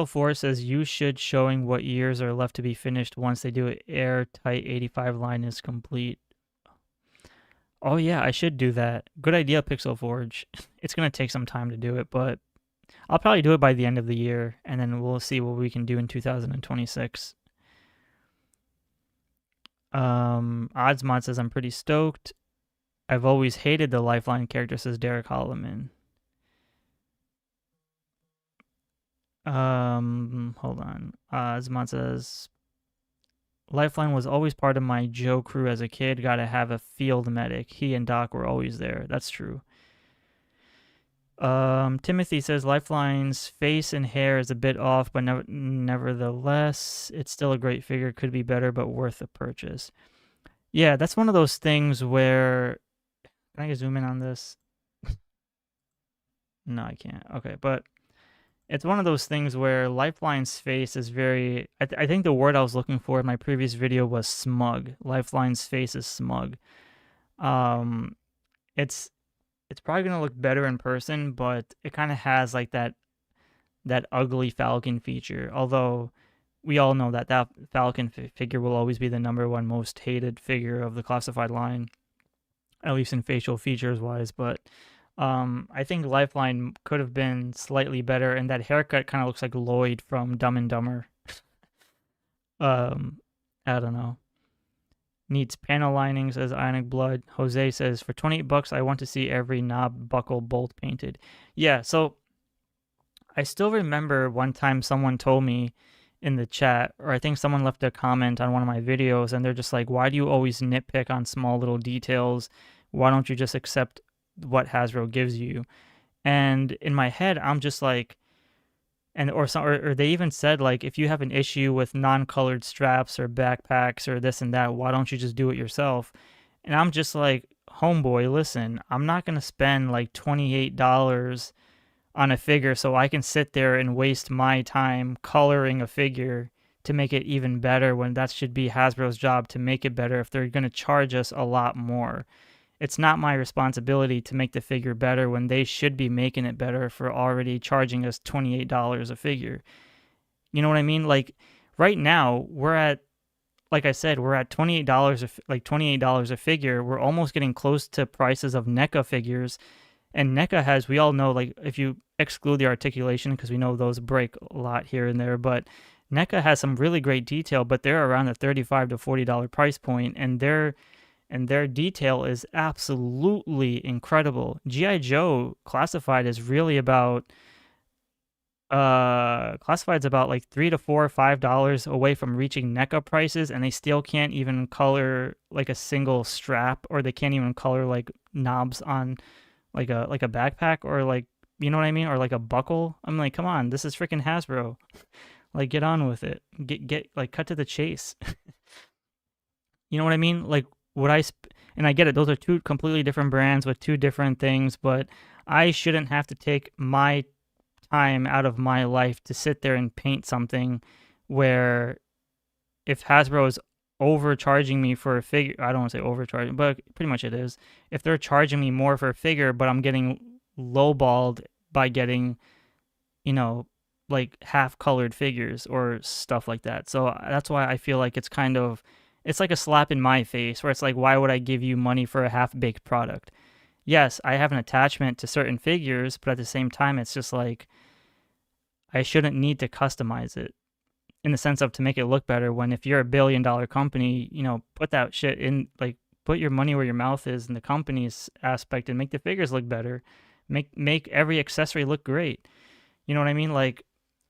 4 says, you should showing what years are left to be finished once they do it. Airtight 85 line is complete. Oh yeah, I should do that. Good idea, Pixel Forge. It's going to take some time to do it, but I'll probably do it by the end of the year, and then we'll see what we can do in 2026. Oddsmod says, I'm pretty stoked. I've always hated the Lifeline character, says Derek Holloman. Hold on. Oddsmod says, Lifeline was always part of my Joe crew as a kid. Gotta have a field medic. He and Doc were always there. That's true. Timothy says, Lifeline's face and hair is a bit off, but nevertheless, it's still a great figure. Could be better, but worth a purchase. Yeah, that's one of those things where... Can I zoom in on this? No, I can't. Okay, but it's one of those things where Lifeline's face is very... I think the word I was looking for in my previous video was smug. Lifeline's face is smug. It's probably going to look better in person, but it kind of has like that ugly Falcon feature. Although we all know that Falcon figure will always be the #1 most hated figure of the classified line, at least in facial features wise. But I think Lifeline could have been slightly better, and that haircut kind of looks like Lloyd from Dumb and Dumber. I don't know. Needs panel lining, says Ionic Blood. Jose says, for $28, I want to see every knob, buckle, bolt painted. Yeah, so I still remember one time someone told me in the chat, or I think someone left a comment on one of my videos, and they're just like, why do you always nitpick on small little details? Why don't you just accept what Hasbro gives you? And in my head, I'm just like, or they even said, like, if you have an issue with non-colored straps or backpacks or this and that, why don't you just do it yourself? And I'm just like, homeboy, listen, I'm not going to spend like $28 on a figure so I can sit there and waste my time coloring a figure to make it even better, when that should be Hasbro's job to make it better if they're going to charge us a lot more. It's not my responsibility to make the figure better when they should be making it better for already charging us $28 a figure. You know what I mean? Like, right now, we're at, like I said, we're at $28 a figure. We're almost getting close to prices of NECA figures. And NECA has, we all know, like, if you exclude the articulation, because we know those break a lot here and there, but NECA has some really great detail, but they're around the $35 to $40 price point, and their detail is absolutely incredible. GI Joe Classified is really about Classified's about like $3 to $4 or $5 away from reaching NECA prices, and they still can't even color like a single strap, or they can't even color like knobs on like a backpack, or like, you know what I mean, or like a buckle. I'm like, come on, this is freaking Hasbro. Like, get on with it. Get like, cut to the chase. You know what I mean? Like, would and I get it, those are two completely different brands with two different things, but I shouldn't have to take my time out of my life to sit there and paint something where, if Hasbro is overcharging me for a figure, I don't want to say overcharging, but pretty much it is. If they're charging me more for a figure, but I'm getting lowballed by getting, you know, like half colored figures or stuff like that. So that's why I feel like it's like a slap in my face, where it's like, why would I give you money for a half baked product? Yes, I have an attachment to certain figures, but at the same time, it's just like, I shouldn't need to customize it in the sense of to make it look better, when if you're a $1 billion company, put that shit in, like, put your money where your mouth is in the company's aspect and make the figures look better. Make every accessory look great. You know what I mean? Like,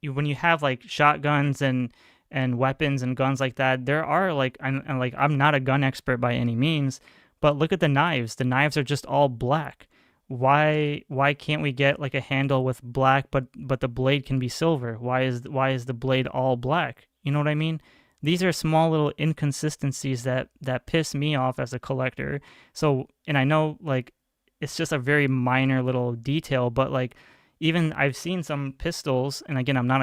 when you have like shotguns and weapons and guns like that, there are like, and like, I'm not a gun expert by any means, but look at the knives. The knives are just all black. Why can't we get like a handle with black, but the blade can be silver? Why is the blade all black? You know what I mean? These are small little inconsistencies that piss me off as a collector. So, and I know, like, it's just a very minor little detail, but like, even I've seen some pistols, and again, I'm not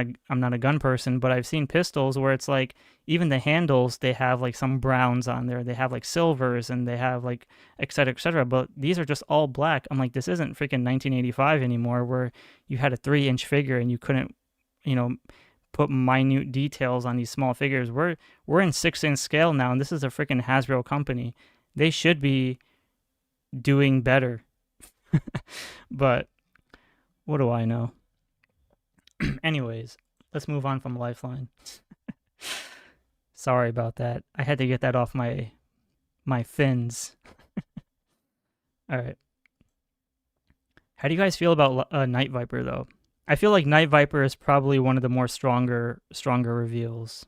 a gun person, but I've seen pistols where it's like, even the handles, they have like some browns on there, they have like silvers, and they have like et cetera, et cetera. But these are just all black. I'm like, this isn't freaking 1985 anymore, where you had a 3-inch figure and you couldn't, put minute details on these small figures. We're in 6-inch scale now, and this is a freaking Hasbro company. They should be doing better. But what do I know? Anyways, let's move on from Lifeline. Sorry about that. I had to get that off my fins. All right. How do you guys feel about Night Viper, though? I feel like Night Viper is probably one of the more stronger reveals.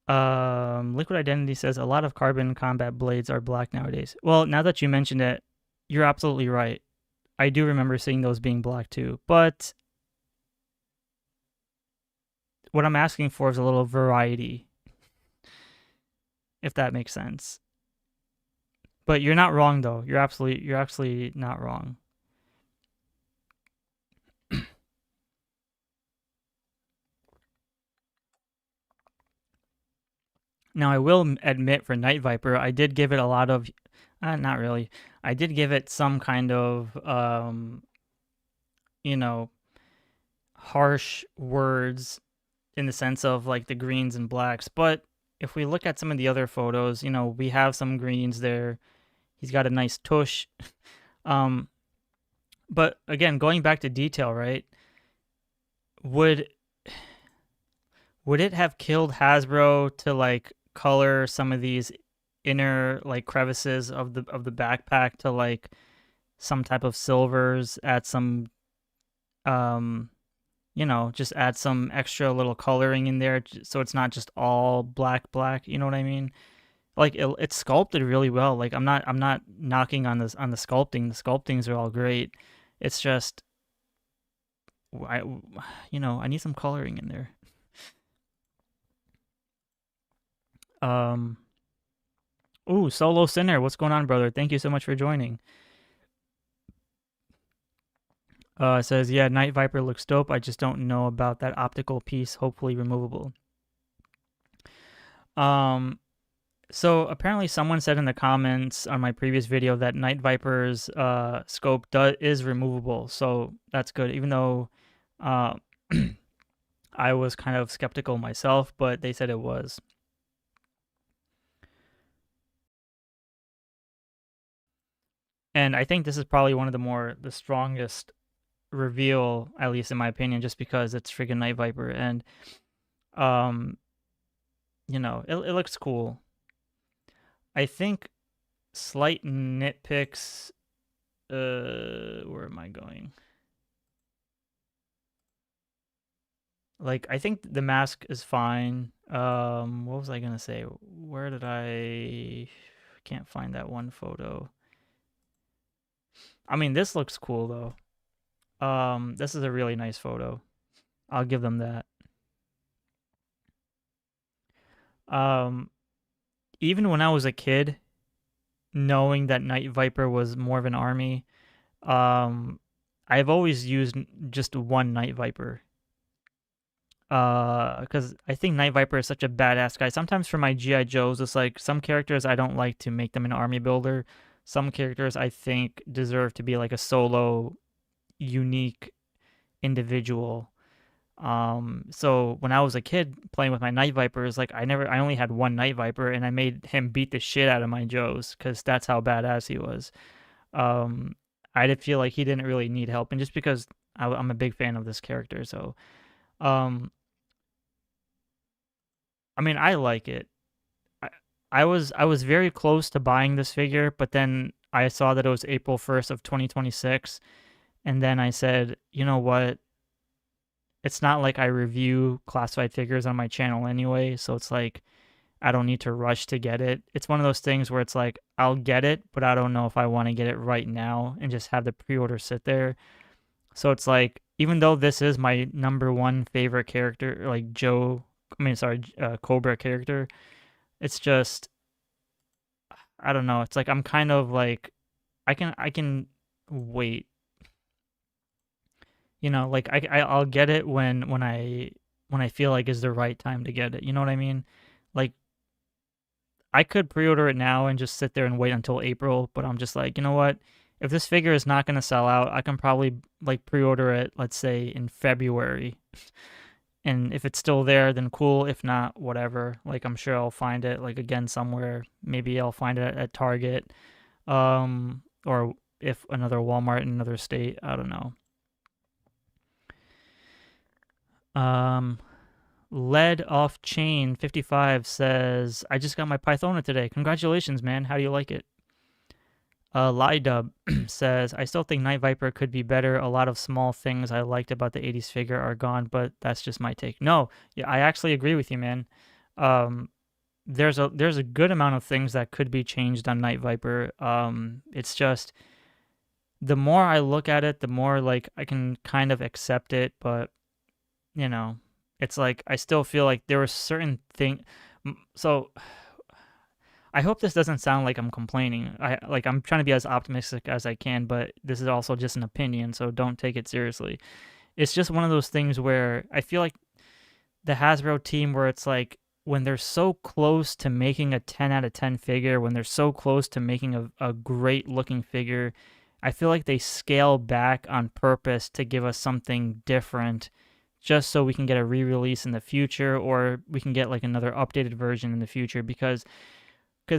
Liquid Identity says a lot of carbon combat blades are black nowadays. Well, now that you mentioned it, you're absolutely right. I do remember seeing those being black too. But what I'm asking for is a little variety, if that makes sense. But you're not wrong, though. You're absolutely not wrong. Now, I will admit, for Night Viper, I did give it a lot of, not really. I did give it some kind of, harsh words, in the sense of like the greens and blacks. But if we look at some of the other photos, we have some greens there. He's got a nice tush. But again, going back to detail, right? Would it have killed Hasbro to like color some of these inner like crevices of the backpack to like some type of silvers, add some just add some extra little coloring in there, so it's not just all black, you know what I mean? Like, it's sculpted really well. Like, I'm not knocking on the sculpting. The sculptings are all great. It's just, I need some coloring in there. Ooh, Solo Sinner, what's going on, brother? Thank you so much for joining. It says, yeah, Night Viper looks dope. I just don't know about that optical piece, hopefully removable. So apparently someone said in the comments on my previous video that Night Viper's scope is removable, so that's good, even though I was kind of skeptical myself, but they said it was. And I think this is probably one of the strongest reveal, at least in my opinion, just because it's freaking Night Viper, and it looks cool. I think slight nitpicks Where am I going? Like, I think the mask is fine. What was I gonna say? Where did I can't find that one photo. I mean, this looks cool though. This is a really nice photo. I'll give them that. Um, Even when I was a kid, knowing that Night Viper was more of an army, um, I've always used just one Night Viper. Because I think Night Viper is such a badass guy. Sometimes for my GI Joes, it's like some characters I don't like to make them an army builder. Some characters I think deserve to be like a solo, unique individual. So when I was a kid playing with my Night Vipers, like I only had one Night Viper, and I made him beat the shit out of my Joes because that's how badass he was. Um, I did feel like he didn't really need help, and just because I'm a big fan of this character, so um, I mean, I like it. I, I was very close to buying this figure, but then I saw that it was April 1st of 2026, and then I said, you know what? It's not like I review classified figures on my channel anyway, so it's like I don't need to rush to get it. It's one of those things where it's like I'll get it, but I don't know if I want to get it right now and just have the pre-order sit there. So it's like even though this is my number one favorite character, like Cobra character, it's just I don't know. It's like I'm kind of like I can wait. Like I'll get it when I feel like is the right time to get it. You know what I mean? Like I could pre-order it now and just sit there and wait until April, but I'm just like, you know what? If this figure is not going to sell out, I can probably like pre-order it, let's say in February. And if it's still there, then cool. If not, whatever. Like I'm sure I'll find it like again somewhere. Maybe I'll find it at Target. Or if another Walmart in another state, I don't know. Um Lead Off Chain 55 says, I just got my Pythona today. Congratulations, man. How do you like it? Lidub says, I still think Night Viper could be better. A lot of small things I liked about the 80s figure are gone, but that's just my take. No, yeah, I actually agree with you, man. Um, there's a good amount of things that could be changed on Night Viper. It's just the more I look at it, the more like I can kind of accept it, but you know, it's like I still feel like there were certain things. So I hope this doesn't sound like I'm complaining. I'm trying to be as optimistic as I can, but this is also just an opinion, so don't take it seriously. It's just one of those things where I feel like the Hasbro team, where it's like when they're so close to making a 10 out of 10 figure, when they're so close to making a great looking figure, I feel like they scale back on purpose to give us something different just so we can get a re-release in the future, or we can get like another updated version in the future. Because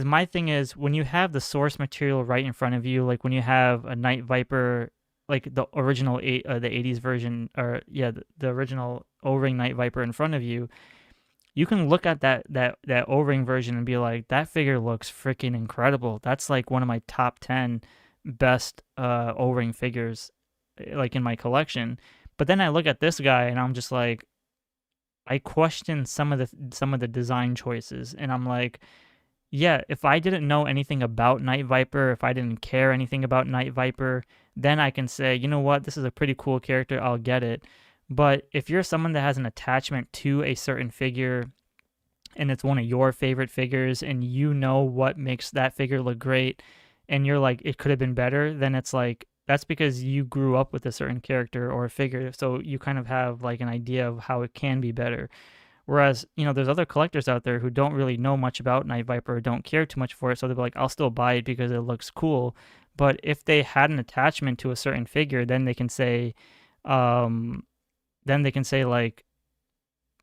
my thing is, when you have the source material right in front of you, like when you have a Night Viper, like the original the 80s version, or yeah, the original O-ring Night Viper in front of you, you can look at that O-ring version and be like, that figure looks freaking incredible. That's like one of my top 10 best O-ring figures, like in my collection. But then I look at this guy and I'm just like, I question some of the design choices, and I'm like, yeah, if I didn't know anything about Night Viper, if I didn't care anything about Night Viper, then I can say, you know what, this is a pretty cool character, I'll get it. But if you're someone that has an attachment to a certain figure, and it's one of your favorite figures, and you know what makes that figure look great, and you're like, it could have been better, then it's like, that's because you grew up with a certain character or a figure, so you kind of have like an idea of how it can be better. Whereas, there's other collectors out there who don't really know much about Night Viper or don't care too much for it, so they'll be like, I'll still buy it because it looks cool. But if they had an attachment to a certain figure, then they can say, um, like,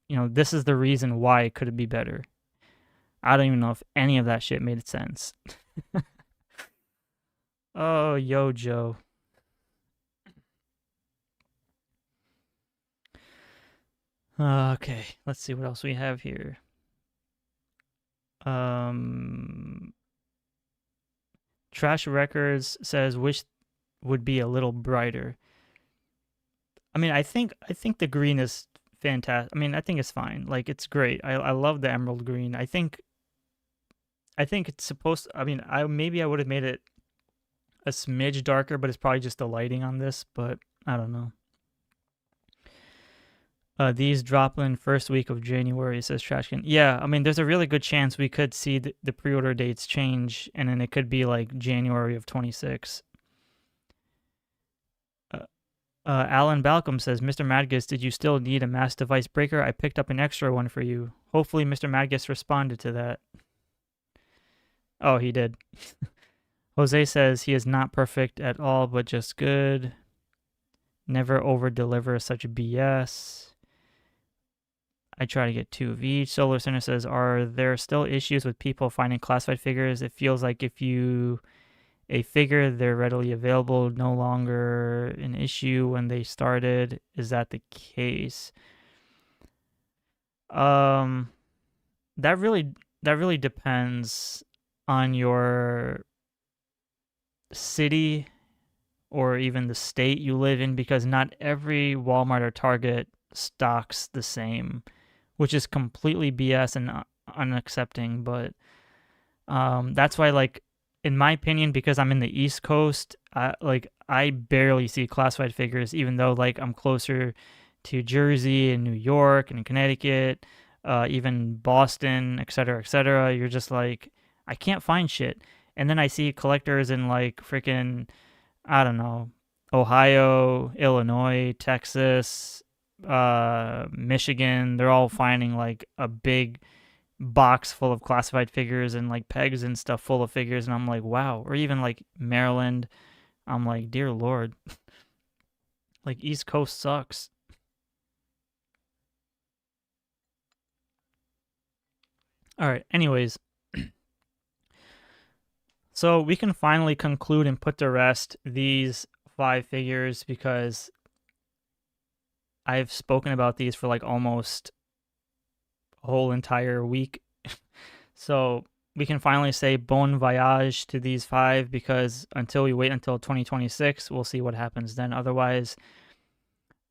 this is the reason why it could be better. I don't even know if any of that shit made sense. Oh, yo, Joe. Okay, let's see what else we have here. Trash Records says, wish would be a little brighter. I mean, I think the green is fantastic. I mean, I think it's fine. Like, it's great. I love the emerald green. I think it's supposed to, I mean, I would have made it a smidge darker, but it's probably just the lighting on this, but I don't know. These drop in first week of January, says Trashkin. Yeah, I mean, there's a really good chance we could see the pre-order dates change, and then it could be like January of 26. Alan Balcom says, Mr. Madgus, did you still need a mass device breaker? I picked up an extra one for you. Hopefully Mr. Madgus responded to that. Oh, he did. Jose says he is not perfect at all, but just good. Never over-deliver such BS. I try to get 2 of each. Solar Center says, are there still issues with people finding classified figures? It feels like if you a figure, they're readily available, no longer an issue when they started. Is that the case? That really depends on your city or even the state you live in, because not every Walmart or Target stocks the same, which is completely BS and unaccepting. But that's why, like, in my opinion, because I'm in the East Coast, I barely see classified figures, even though like I'm closer to Jersey and New York and Connecticut, even Boston, etc., etc. You're just like, I can't find shit. And then I see collectors in like freaking, I don't know, Ohio, Illinois, Texas, Michigan. They're all finding like a big box full of classified figures and like pegs and stuff full of figures, and I'm like, wow. Or even like Maryland, I'm like, dear Lord. Like, East Coast sucks. All right, anyways. So we can finally conclude and put to rest these 5 figures, because I've spoken about these for like almost a whole entire week. So we can finally say bon voyage to these 5, because until we wait until 2026, we'll see what happens then. Otherwise,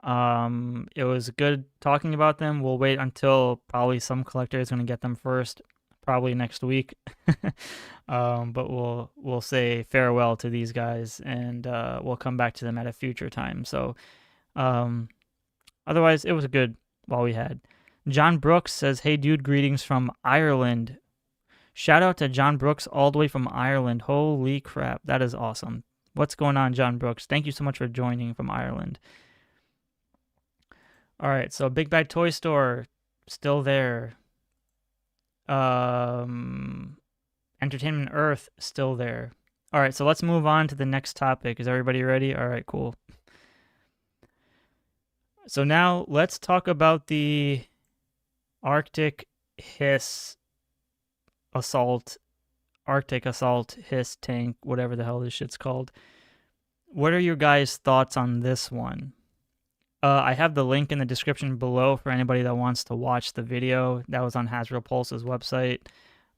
it was good talking about them. We'll wait until probably some collector is going to get them first, probably next week. But we'll say farewell to these guys, and we'll come back to them at a future time. So otherwise, it was good while we had. John Brooks says, hey dude, greetings from Ireland. Shout out to John Brooks all the way from Ireland. Holy crap, that is awesome. What's going on, John Brooks? Thank you so much for joining from Ireland. All right, so Big Bad Toy Store, still there. Entertainment Earth, still there. All right, so let's move on to the next topic. Is everybody ready? All right, cool. So now let's talk about the Arctic Assault Hiss tank, whatever the hell this shit's called. What are your guys' thoughts on this one? I have the link in the description below for anybody that wants to watch the video. That was on Hasbro Pulse's website.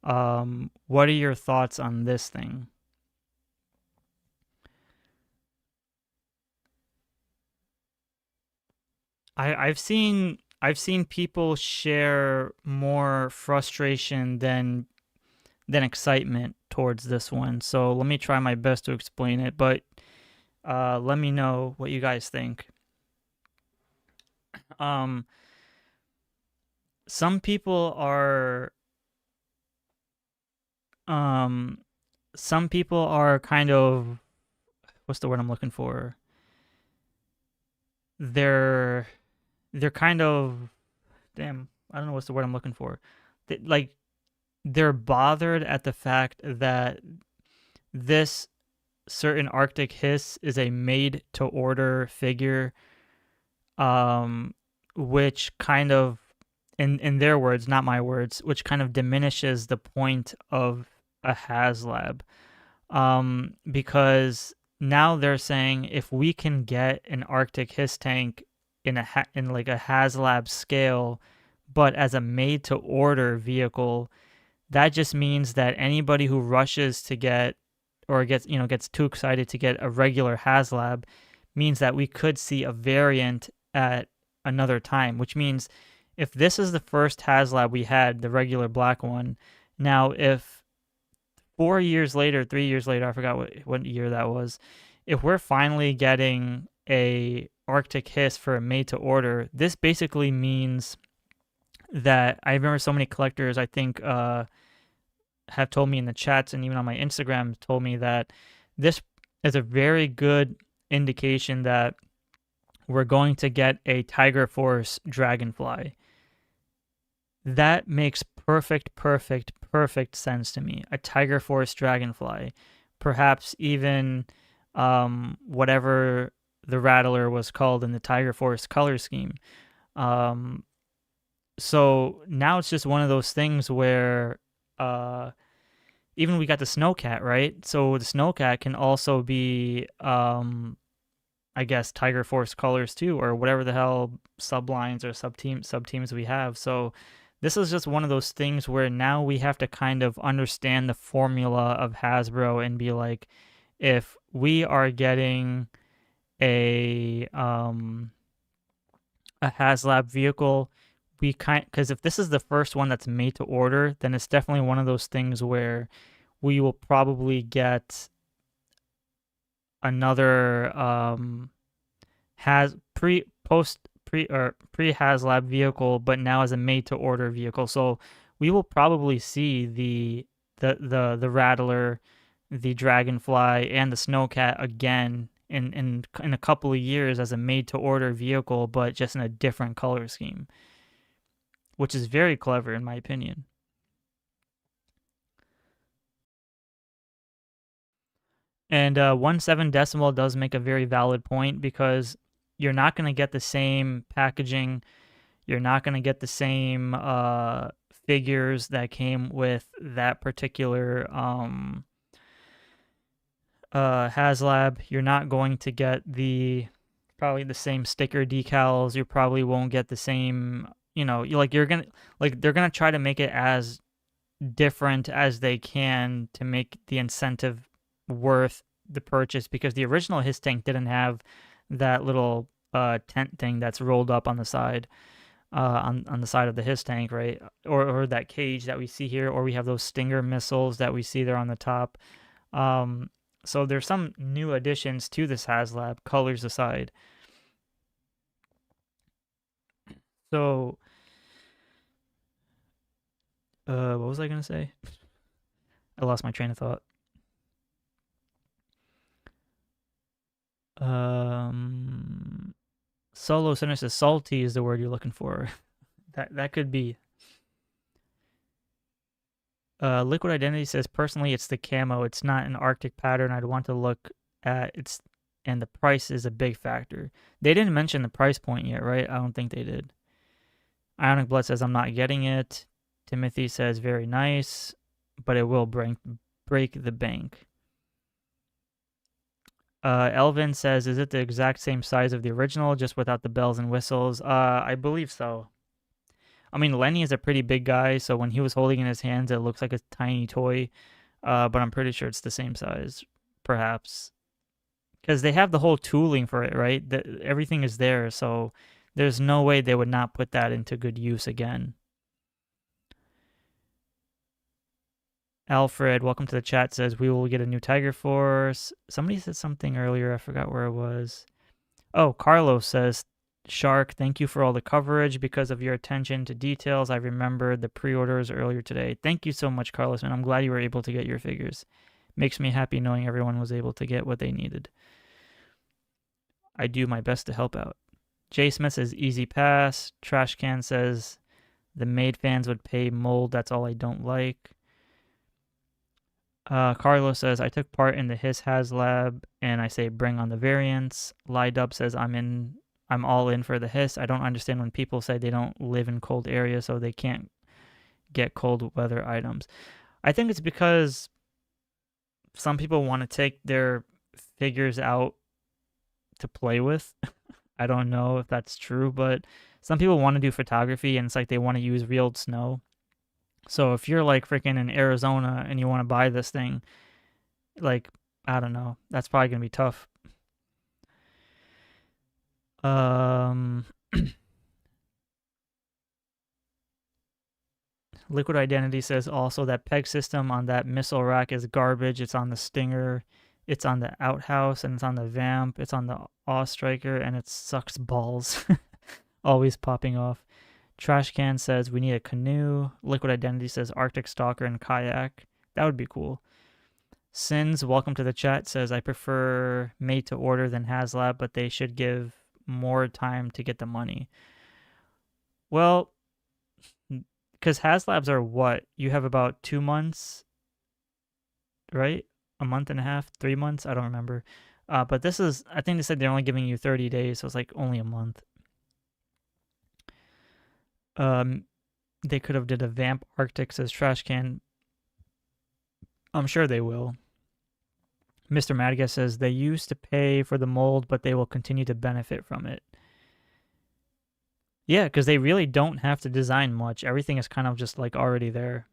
What are your thoughts on this thing? I've seen people share more frustration than excitement towards this one. So let me try my best to explain it, but let me know what you guys think. Some people are kind of, what's the word I'm looking for? They're kind of, damn, I don't know what's the word I'm looking for. They're bothered at the fact that this certain Arctic Hiss is a made-to-order figure, which kind of, in their words, not my words, which kind of diminishes the point of a Haslab, because now they're saying if we can get an Arctic Hiss tank in like a Haslab scale, but as a made-to-order vehicle, that just means that anybody who rushes to get or gets too excited to get a regular Haslab means that we could see a variant at another time, which means if this is the first Haslab we had, the regular black one, now if 4 years later, 3 years later, I forgot what year that was, if we're finally getting a Arctic Hiss for a made to order, this basically means that I remember so many collectors, I think, have told me in the chats and even on my Instagram told me that this is a very good indication that we're going to get a Tiger Force Dragonfly. That makes perfect sense to me. A Tiger Force Dragonfly. Perhaps even whatever the Rattler was called in the Tiger Force color scheme. So now it's just one of those things where even we got the Snowcat, right? So the Snowcat can also be, I guess, Tiger Force colors too, or whatever the hell sublines or sub-teams we have. So this is just one of those things where now we have to kind of understand the formula of Hasbro and be like, if we are getting a Haslab vehicle, because if this is the first one that's made to order, then it's definitely one of those things where we will probably get another pre-Haslab vehicle, but now as a made to order vehicle. So we will probably see the Rattler, the Dragonfly, and the Snowcat again in a couple of years as a made to order vehicle, but just in a different color scheme, which is very clever in my opinion. And 17 decimal does make a very valid point, because you're not going to get the same packaging. You're not going to get the same figures that came with that particular Haslab. You're not going to get probably the same sticker decals. You probably won't get the same, they're gonna try to make it as different as they can to make the incentive worth the purchase, because the original Hiss tank didn't have that little tent thing that's rolled up on the side, on the side of the Hiss tank, right? Or that cage that we see here, or we have those Stinger missiles that we see there on the top. So there's some new additions to this Haslab, colors aside. So, what was I gonna say? I lost my train of thought. Solo Center says salty is the word you're looking for. that could be. Liquid Identity says, personally, it's the camo. It's not an Arctic pattern I'd want to look at. And the price is a big factor. They didn't mention the price point yet, right? I don't think they did. Ionic Blood says, I'm not getting it. Timothy says, very nice, but it will break the bank. Elvin says, is it the exact same size of the original, just without the bells and whistles? I believe so. I mean, Lenny is a pretty big guy, so when he was holding it in his hands, it looks like a tiny toy. But I'm pretty sure it's the same size, perhaps. Because they have the whole tooling for it, right? Everything is there, so there's no way they would not put that into good use again. Alfred, welcome to the chat, says, we will get a new Tiger Force. Somebody said something earlier, I forgot where it was. Oh, Carlos says, Shark, thank you for all the coverage. Because of your attention to details, I remembered the pre-orders earlier today. Thank you so much, Carlos, and I'm glad you were able to get your figures. Makes me happy knowing everyone was able to get what they needed. I do my best to help out. Jay Smith says, easy pass. Trash Can says, the Maid fans would pay mold. That's all I don't like. Carlos says, I took part in the Hiss Haslab, and I say bring on the variants. Lidub says, I'm all in for the Hiss. I don't understand when people say they don't live in cold areas, so they can't get cold weather items. I think it's because some people want to take their figures out to play with. I don't know if that's true, but some people want to do photography, and it's like they want to use real snow. So if you're like freaking in Arizona and you want to buy this thing, like I don't know. That's probably going to be tough. Liquid Identity says also that peg system on that missile rack is garbage. It's on the Stinger, it's on the Outhouse, and it's on the Vamp, it's on the Awe Striker, and it sucks balls. Always popping off. Trash Can says we need a canoe. Liquid Identity says Arctic Stalker and Kayak. That would be cool. Sins, welcome to the chat, says I prefer made to order than Haslab, but they should give more time to get the money. Well, because Haslabs are what? You have about 2 months, right? A month and a half, 3 months? I don't remember. But this is, I think they said they're only giving you 30 days, so it's like only a month. They could have did a Vamp Arctic, says Trash Can. I'm sure they will. Mr. Madiga says they used to pay for the mold, but they will continue to benefit from it. Yeah, because they really don't have to design much. Everything is kind of just like already there.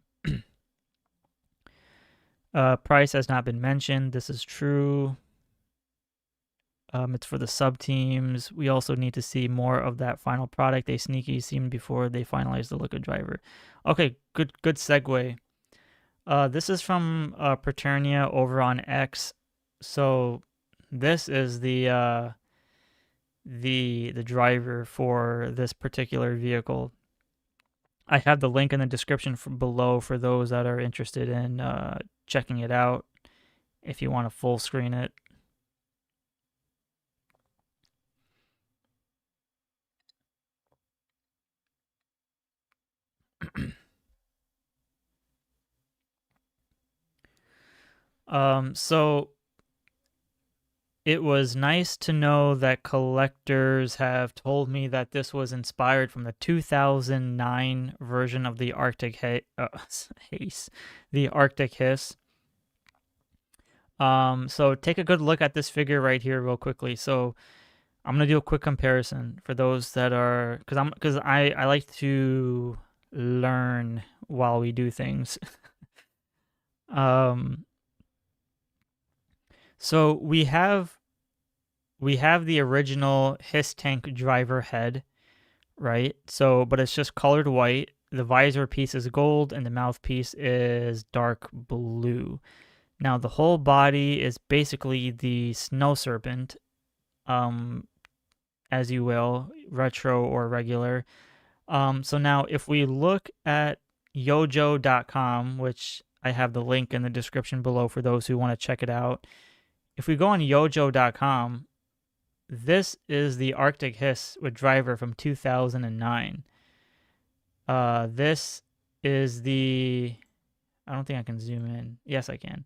Price has not been mentioned. This is true. It's for the sub teams. We also need to see more of that final product they sneaky seemed before they finalize the liquid driver. Okay, good segue. This is from Paternia over on X. So this is the driver for this particular vehicle. I have the link in the description below for those that are interested in checking it out if you want to full screen it. So it was nice to know that collectors have told me that this was inspired from the 2009 version of the Arctic the Arctic Hiss. So take a good look at this figure right here real quickly. So I'm gonna do a quick comparison for those that are, because I like to learn while we do things. So we have the original Hiss tank driver head, right? So, but it's just colored white. The visor piece is gold and the mouthpiece is dark blue. Now the whole body is basically the Snow Serpent, as you will, retro or regular. So now if we look at GIJOE.com, which I have the link in the description below for those who want to check it out. If we go on GIJOE.com, this is the Arctic Hiss with driver from 2009. This is the, I don't think I can zoom in. Yes, I can.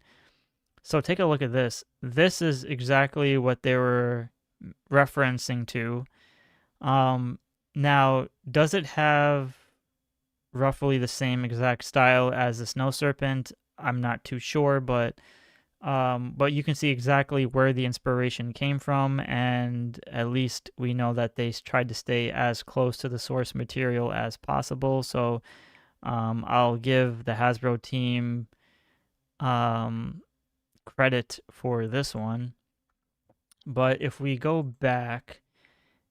So take a look at this. This is exactly what they were referencing to. Now, does it have roughly the same exact style as the Snow Serpent? I'm not too sure, but you can see exactly where the inspiration came from, and at least we know that they tried to stay as close to the source material as possible. So I'll give the Hasbro team credit for this one. But if we go back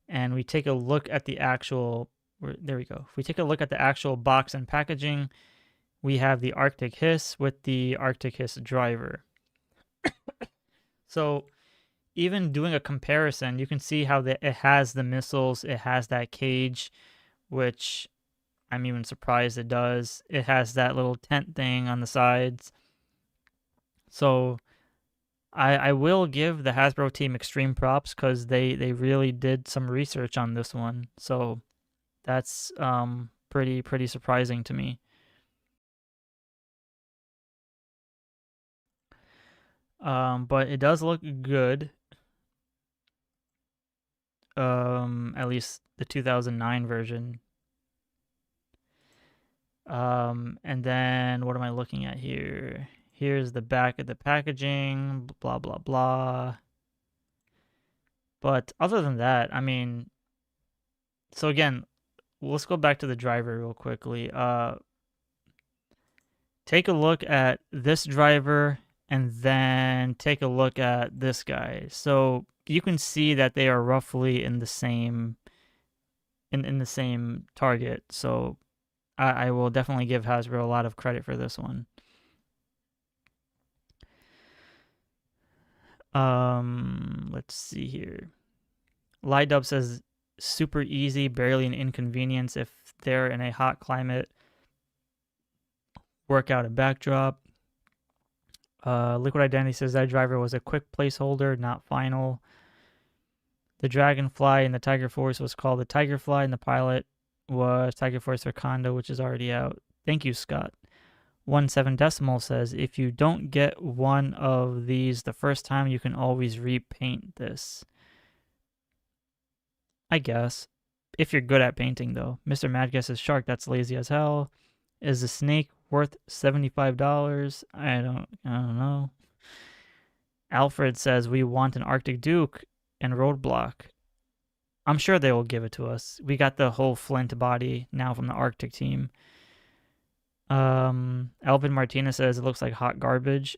and we take a look at the actual, there we go. If we take a look at the actual box and packaging, we have the Arctic Hiss with the Arctic Hiss driver. So even doing a comparison, you can see how it has the missiles, it has that cage, which I'm even surprised it does. It has that little tent thing on the sides. So I will give the Hasbro team extreme props because they really did some research on this one. So that's pretty surprising to me. But it does look good. At least the 2009 version. And then what am I looking at here? Here's the back of the packaging, blah, blah, blah. But other than that, I mean, so again, let's go back to the driver real quickly. Take a look at this driver and then take a look at this guy. So you can see that they are roughly in the same in the same target. So I will definitely give Hasbro a lot of credit for this one. Let's see here. Lidub says super easy, barely an inconvenience if they're in a hot climate. Workout and backdrop. Liquid Identity says that driver was a quick placeholder, not final. The Dragonfly in the Tiger Force was called the Tigerfly, and the pilot was Tiger Force Wakanda, which is already out. Thank you, Scott. 17 says, if you don't get one of these the first time, you can always repaint this. I guess. If you're good at painting, though. Mr. Madguess says, Shark, that's lazy as hell. Is the snake worth $75? I don't know. Alfred says, we want an Arctic Duke and Roadblock. I'm sure they will give it to us. We got the whole Flint body now from the Arctic team. Alvin Martinez says it looks like hot garbage.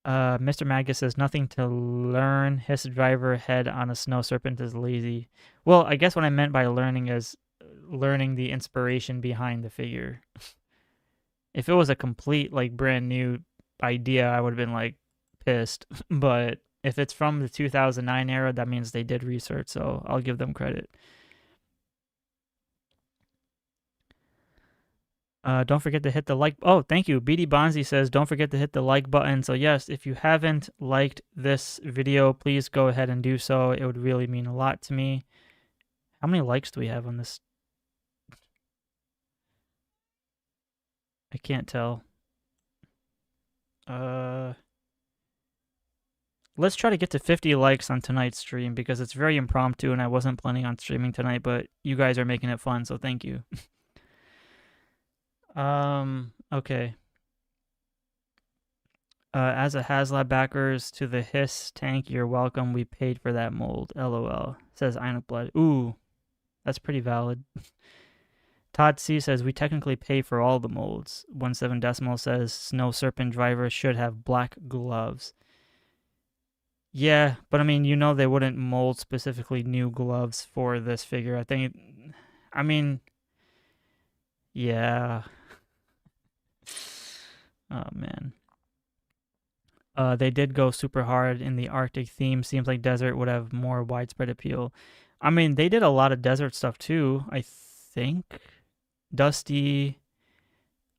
Mr. Magus says nothing to learn. His driver head on a snow serpent is lazy. Well, I guess what I meant by learning is learning the inspiration behind the figure. If it was a complete, like, brand new idea, I would have been, like, pissed. But if it's from the 2009 era, that means they did research, so I'll give them credit. Don't forget to hit the like. Oh, thank you. BD Bonzi says, don't forget to hit the like button. So yes, if you haven't liked this video, please go ahead and do so. It would really mean a lot to me. How many likes do we have on this? I can't tell. Let's try to get to 50 likes on tonight's stream because it's very impromptu and I wasn't planning on streaming tonight, but you guys are making it fun, so thank you. Okay. As a Haslab backers to the Hiss tank, you're welcome. We paid for that mold. LOL. Says Ionic Blood. Ooh, that's pretty valid. Todd C says we technically pay for all the molds. 17 says Snow Serpent driver should have black gloves. Yeah, but I mean, you know they wouldn't mold specifically new gloves for this figure. I mean, yeah. Oh, man. They did go super hard in the Arctic theme. Seems like desert would have more widespread appeal. I mean, they did a lot of desert stuff too, I think. Dusty,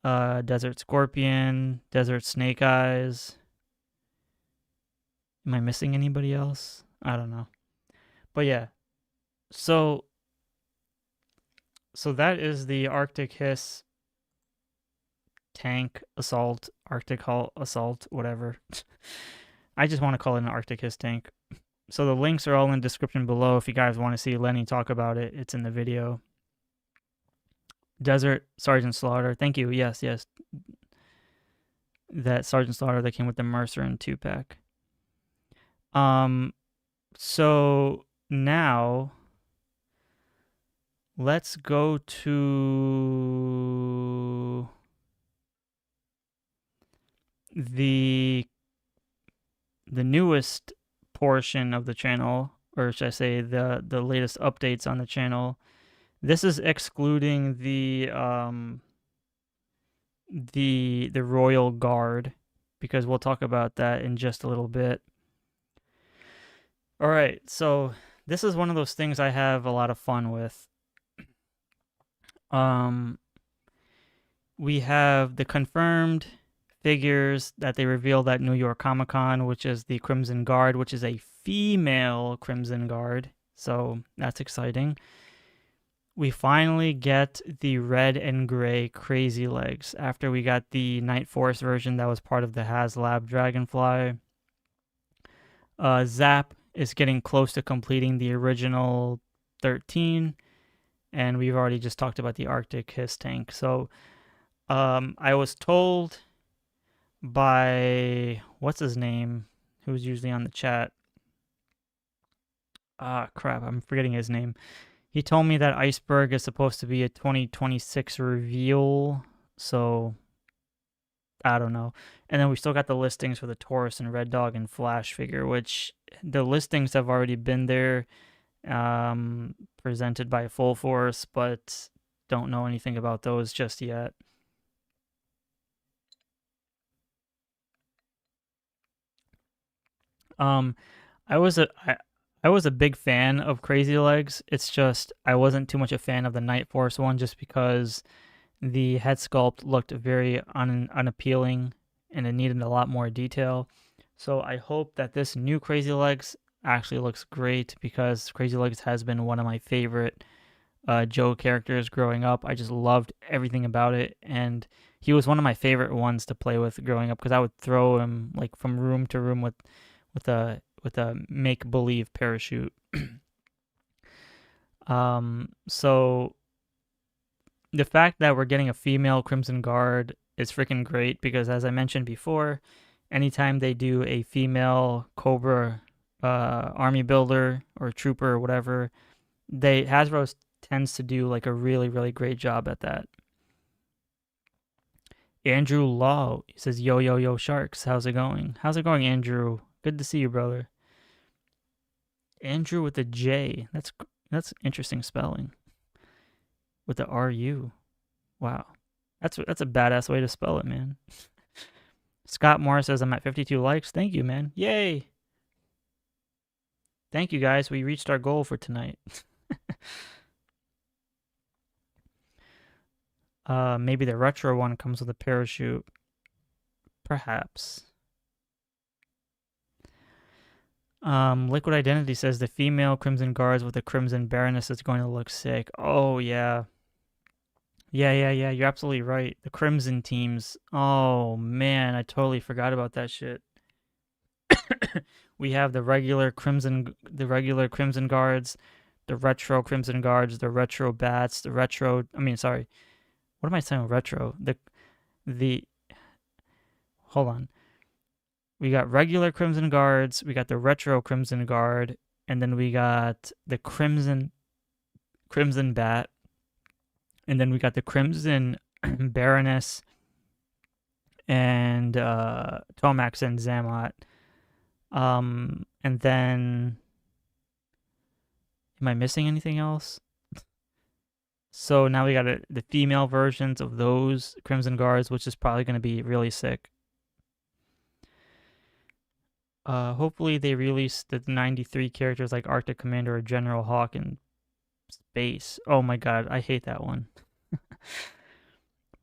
Desert Scorpion, Desert Snake Eyes. Am I missing anybody else? I don't know. But yeah. So that is the Arctic Hiss tank assault, Arctic Hull assault, whatever. I just want to call it an Arctic Hiss tank. So the links are all in the description below if you guys want to see Lenny talk about it. It's in the video. Desert Sergeant Slaughter. Thank you. Yes. That Sergeant Slaughter that came with the Mercer and 2-pack. So now let's go to the newest portion of the channel, or should I say the latest updates on the channel. This is excluding the Royal Guard, because we'll talk about that in just a little bit. All right, so this is one of those things I have a lot of fun with. We have the confirmed figures that they revealed at New York Comic Con, which is the Crimson Guard, which is a female Crimson Guard. So that's exciting. We finally get the red and gray Crazylegs after we got the Night Force version that was part of the Haslab Dragonfly. Zap is getting close to completing the original 13, and we've already just talked about the Arctic Hiss tank. So I was told by, what's his name, who's usually on the chat. Crap, I'm forgetting his name. He told me that Iceberg is supposed to be a 2026 reveal, so I don't know. And then we still got the listings for the Taurus and Red Dog and Flash figure, which the listings have already been there, presented by Full Force, but don't know anything about those just yet. Um, I was a I was a big fan of Crazylegs. It's just I wasn't too much a fan of the Night Force one, just because the head sculpt looked very unappealing and it needed a lot more detail. So I hope that this new Crazylegs actually looks great, because Crazylegs has been one of my favorite GIJOE characters growing up. I just loved everything about it, and he was one of my favorite ones to play with growing up, because I would throw him like from room to room with a make believe parachute. So the fact that we're getting a female Crimson Guard is freaking great, because as I mentioned before, anytime they do a female Cobra army builder or trooper or whatever, Hasbro tends to do like a really, really great job at that. Andrew Law, he says, yo, yo, yo, Sharks, how's it going? How's it going, Andrew? Good to see you, brother. Andrew with a J. That's interesting spelling. With the RU. Wow. That's a badass way to spell it, man. Scott Morris says, I'm at 52 likes. Thank you, man. Yay. Thank you, guys. We reached our goal for tonight. Maybe the retro one comes with a parachute. Perhaps. Liquid Identity says the female Crimson Guards with the Crimson Baroness is going to look sick. Oh, yeah. Yeah. You're absolutely right. The Crimson teams. Oh, man. I totally forgot about that shit. We have the regular Crimson Guards, the retro Crimson Guards, the retro Bats, what am I saying? Retro. Hold on. We got regular Crimson Guards, we got the retro Crimson Guard, and then we got the Crimson Bat, and then we got the Crimson Baroness, and Tomax and Zammot. And then, am I missing anything else? So now we got the female versions of those Crimson Guards, which is probably going to be really sick. Hopefully they release the 93 characters like Arctic Commander or General Hawk in space. Oh my god, I hate that one.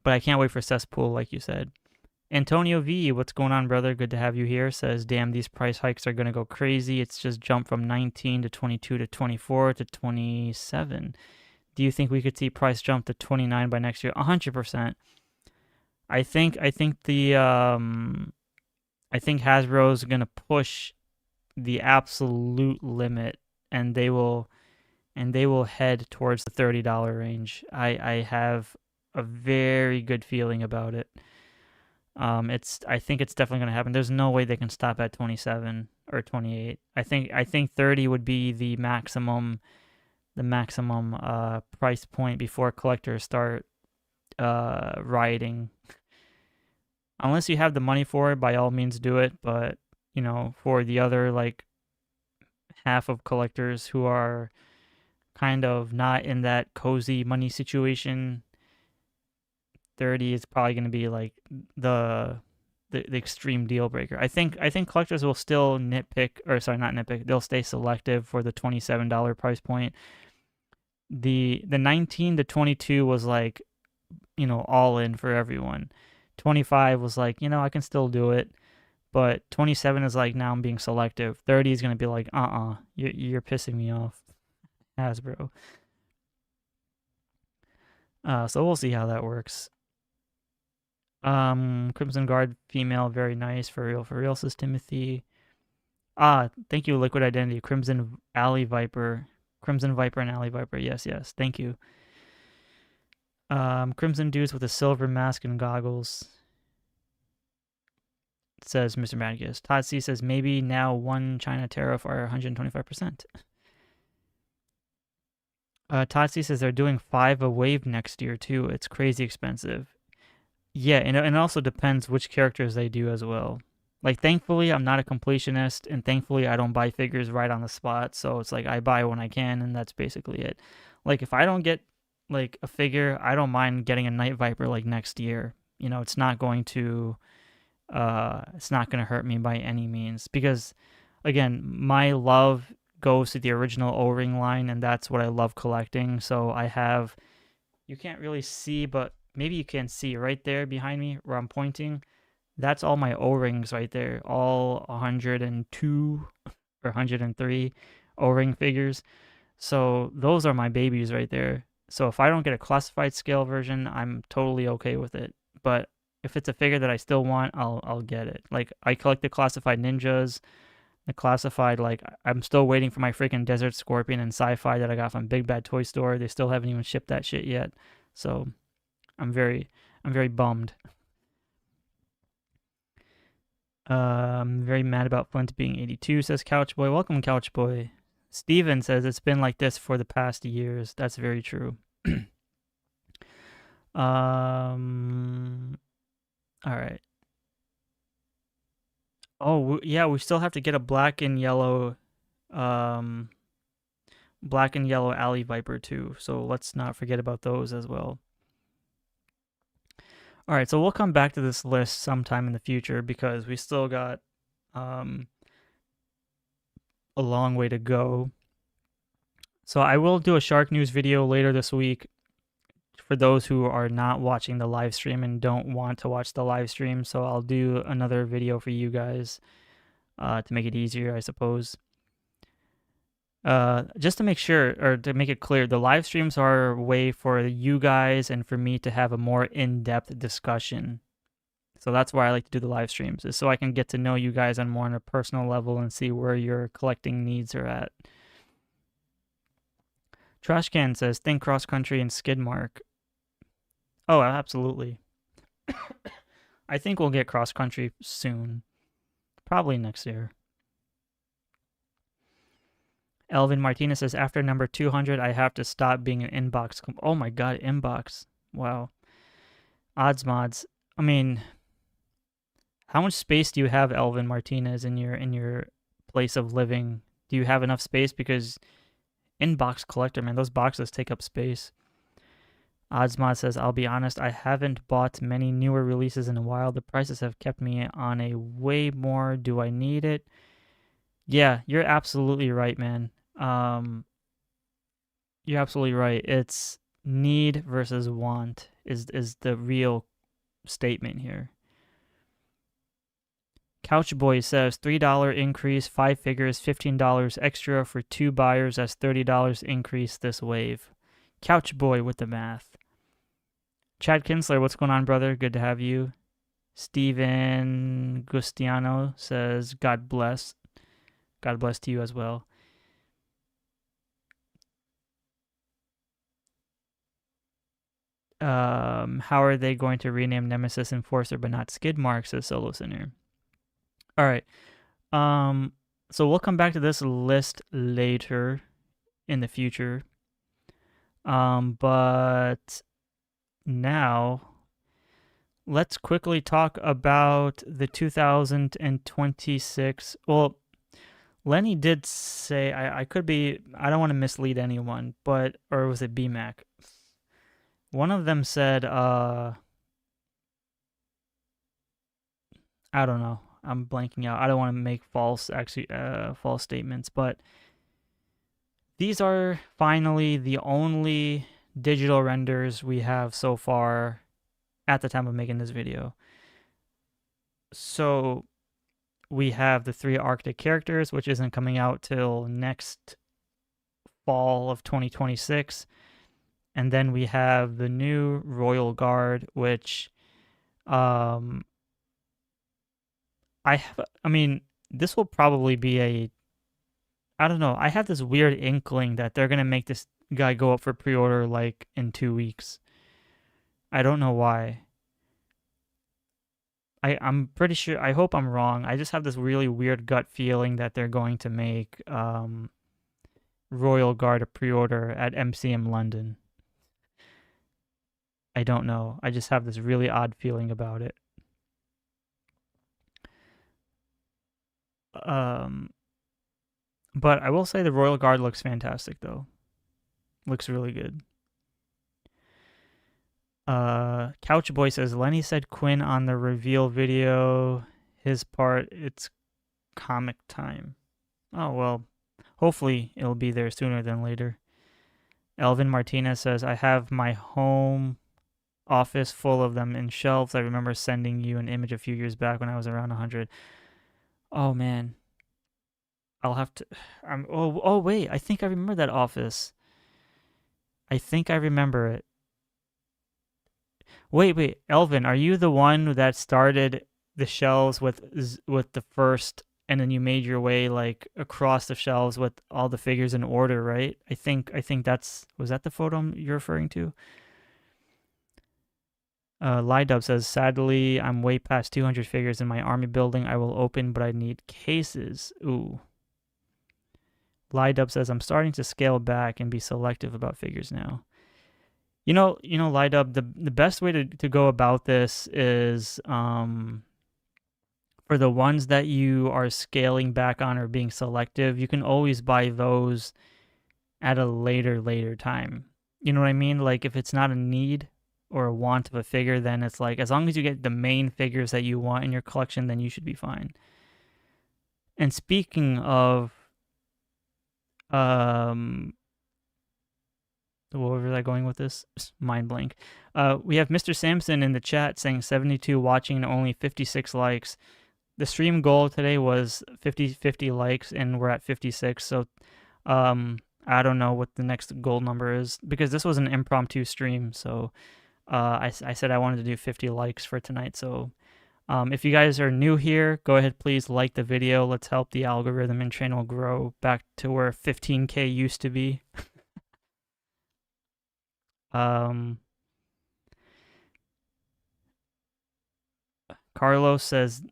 But I can't wait for Cesspool, like you said. Antonio V, what's going on, brother? Good to have you here. Says, damn, these price hikes are going to go crazy. It's just jumped from 19 to 22 to 24 to 27. Do you think we could see price jump to 29 by next year? 100%. I think Hasbro's going to push the absolute limit, and they will head towards the $30 range. I have a very good feeling about it. I think it's definitely going to happen. There's no way they can stop at 27 or 28. I think 30 would be the maximum price point before collectors start rioting. Unless you have the money for it, by all means do it. But, for the other, like, half of collectors who are kind of not in that cozy money situation, 30 is probably going to be, like, the extreme deal breaker. I think collectors will still not nitpick. They'll stay selective for the $27 price point. The 19 to 22 was, like, all in for everyone. 25 was like, I can still do it. But 27 is like, now I'm being selective. 30 is going to be like, you're pissing me off, Hasbro. So we'll see how that works. Crimson Guard female, very nice. For real, says Timothy. Thank you, Liquid Identity. Crimson Viper and Alley Viper. Yes, thank you. Crimson dudes with a silver mask and goggles, says Mr. Madgus. Todd C says, maybe now one China tariff are 125%. Todd C says they're doing 5 a wave next year too. It's crazy expensive. Yeah, and it also depends which characters they do as well. Like, thankfully, I'm not a completionist, and thankfully, I don't buy figures right on the spot. So it's like I buy when I can, and that's basically it. Like, if I don't get like a figure, I don't mind getting a Night Viper like next year. You know, it's not going to hurt me by any means because, again, my love goes to the original O-ring line, and that's what I love collecting. So I have, you can't really see, but maybe you can see right there behind me where I'm pointing. That's all my O-rings right there, all 102 or 103 O-ring figures. So those are my babies right there. So if I don't get a classified scale version, I'm totally okay with it. But if it's a figure that I still want, I'll get it. Like, I collect the classified ninjas, the classified, like, I'm still waiting for my freaking Desert Scorpion and Sci-Fi that I got from Big Bad Toy Store. They still haven't even shipped that shit yet. So I'm very bummed. I'm very mad about Flint being 82, says Couchboy. Welcome, Couchboy. Steven says it's been like this for the past years. That's very true. All right. Oh, yeah, we still have to get a um, black and yellow Alley Viper too. So let's not forget about those as well. All right, so we'll come back to this list sometime in the future because we still got a long way to go. So I will do a SHARKNEWZ video later this week for those who are not watching the live stream and don't want to watch the live stream. So I'll do another video for you guys to make it easier, I suppose. Just to make sure, or to make it clear, the live streams are a way for you guys and for me to have a more in-depth discussion. So that's why I like to do the live streams, is so I can get to know you guys on more on a personal level and see where your collecting needs are at. Trashcan says, think cross country and skid mark. Oh, absolutely. I think we'll get cross country soon. Probably next year. Elvin Martinez says, after number 200, I have to stop being an inbox. Oh my god, inbox. Wow. Odds mods. I mean, how much space do you have, Elvin Martinez, in your place of living? Do you have enough space? Because inbox collector, man, those boxes take up space. Oddsmod says, I'll be honest, I haven't bought many newer releases in a while. The prices have kept me on a way more. Do I need it? Yeah, you're absolutely right, man. You're absolutely right. It's need versus want is the real statement here. Couchboy says $3 increase, 5 figures, $15 extra for 2 buyers. That's $30 increase this wave. Couchboy with the math. Chad Kinsler, what's going on, brother? Good to have you. Steven Gustiano says, God bless. God bless to you as well. How are they going to rename Nemesis Enforcer but not Skid Mark, says Solo Sinner. All right. So we'll come back to this list later in the future. But now let's quickly talk about the 2026. Well, Lenny did say, I could be, I don't want to mislead anyone, but, or was it BMAC? One of them said, I don't know. I'm blanking out. I don't want to make false statements, but these are finally the only digital renders we have so far at the time of making this video. So we have the 3 Arctic characters, which isn't coming out till next fall of 2026. And then we have the new Royal Guard, which I mean, this will probably be I don't know. I have this weird inkling that they're going to make this guy go up for pre-order like in 2 weeks. I don't know why. I'm pretty sure, I hope I'm wrong. I just have this really weird gut feeling that they're going to make Royal Guard a pre-order at MCM London. I don't know. I just have this really odd feeling about it. But I will say the Royal Guard looks fantastic, though. Looks really good. Couch Boy says, Lenny said Quinn on the reveal video. His part, it's comic time. Oh, well, hopefully it'll be there sooner than later. Elvin Martinez says, I have my home office full of them in shelves. I remember sending you an image a few years back when I was around 100. Oh, man. I'll have to... Oh, wait. I think I remember that office. I think I remember it. Wait. Elvin, are you the one that started the shelves with the first, and then you made your way like across the shelves with all the figures in order, right? I think that's... Was that the photo you're referring to? Lidub says, sadly, I'm way past 200 figures in my army building. I will open, but I need cases. Ooh. Lidub says, I'm starting to scale back and be selective about figures now. You know, Lidub, the best way to go about this is for the ones that you are scaling back on or being selective, you can always buy those at a later time. You know what I mean? Like if it's not a need or a want of a figure, then it's like as long as you get the main figures that you want in your collection, then you should be fine. And speaking of where was I going with this? Mind blank. We have Mr. Samson in the chat saying 72 watching and only 56 likes. The stream goal today was 50 likes and we're at 56. So I don't know what the next goal number is because this was an impromptu stream. So I said I wanted to do 50 likes for tonight. So if you guys are new here, go ahead, please like the video. Let's help the algorithm and channel grow back to where 15K used to be. Carlos says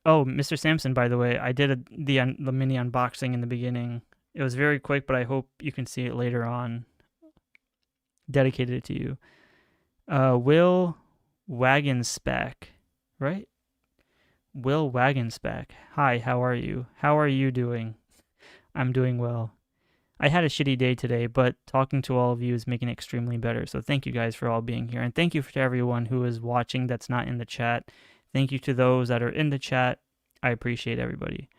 Mr. Sampson, by the way, I did the mini unboxing in the beginning. It was very quick, but I hope you can see it later on. Dedicated it to you. Will Wagonspack, right? Will Wagonspack. Hi, how are you? How are you doing? I'm doing well. I had a shitty day today, but talking to all of you is making it extremely better. So thank you guys for all being here. And thank you to everyone who is watching that's not in the chat. Thank you to those that are in the chat. I appreciate everybody.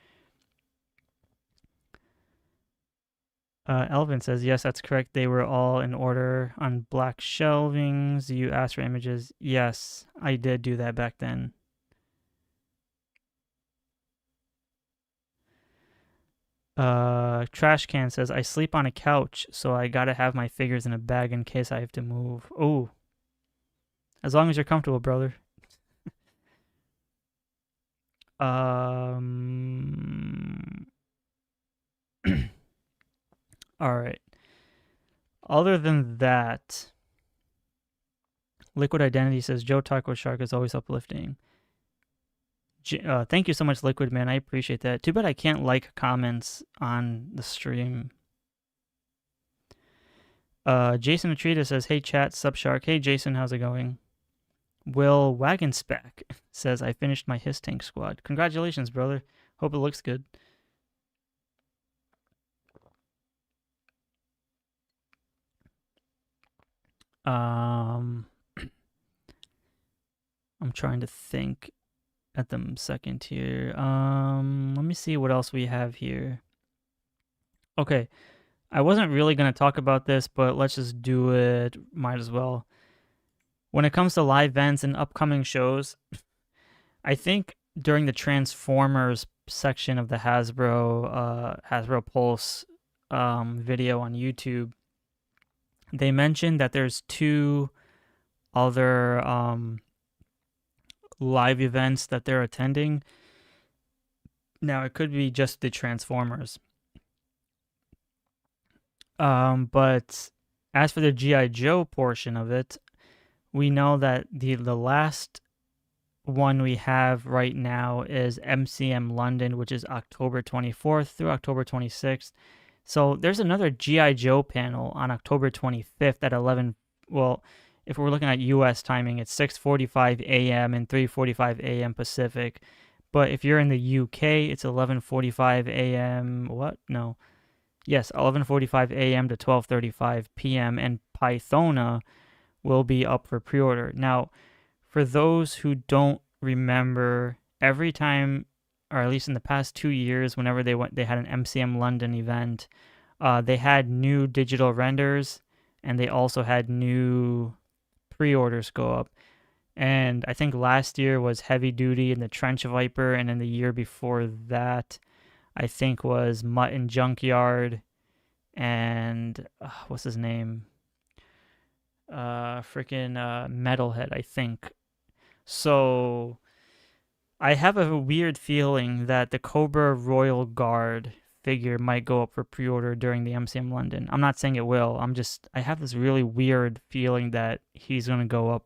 Elvin says, yes, that's correct. They were all in order on black shelvings. You asked for images. Yes, I did do that back then. Trash Can says, I sleep on a couch, so I gotta have my figures in a bag in case I have to move. Oh, as long as you're comfortable, brother. All right. Other than that, Liquid Identity says, Joe Taco Shark is always uplifting. Thank you so much, Liquid, man. I appreciate that. Too bad I can't like comments on the stream. Jason Atrita says, hey, chat, sup, Shark. Hey, Jason, how's it going? Will Wagonspack says, I finished my His Tank squad. Congratulations, brother. Hope it looks good. I'm trying to think at the second here. Let me see what else we have here. Okay. I wasn't really going to talk about this, but let's just do it. Might as well. When it comes to live events and upcoming shows, I think during the Transformers section of the Hasbro Pulse video on YouTube, they mentioned that there's 2 other live events that they're attending. Now, it could be just the Transformers. But as for the G.I. Joe portion of it, we know that the last one we have right now is MCM London, which is October 24th through October 26th. So there's another G.I. Joe panel on October 25th at 11. Well, if we're looking at US timing, it's 6:45 a.m. and 3:45 a.m. Pacific. But if you're in the UK, it's 11:45 a.m. What? No. Yes, 11:45 a.m. to 12:35 p.m. and Pythona will be up for pre-order. Now, for those who don't remember, every time, or at least in the past 2 years, whenever they had an MCM London event, they had new digital renders, and they also had new pre-orders go up. And I think last year was Heavy Duty and the Trench Viper, and then the year before that, I think was Mutton Junkyard and what's his name? Metalhead, I think. So I have a weird feeling that the Cobra Royal Guard figure might go up for pre-order during the MCM London. I'm not saying it will. I have this really weird feeling that he's going to go up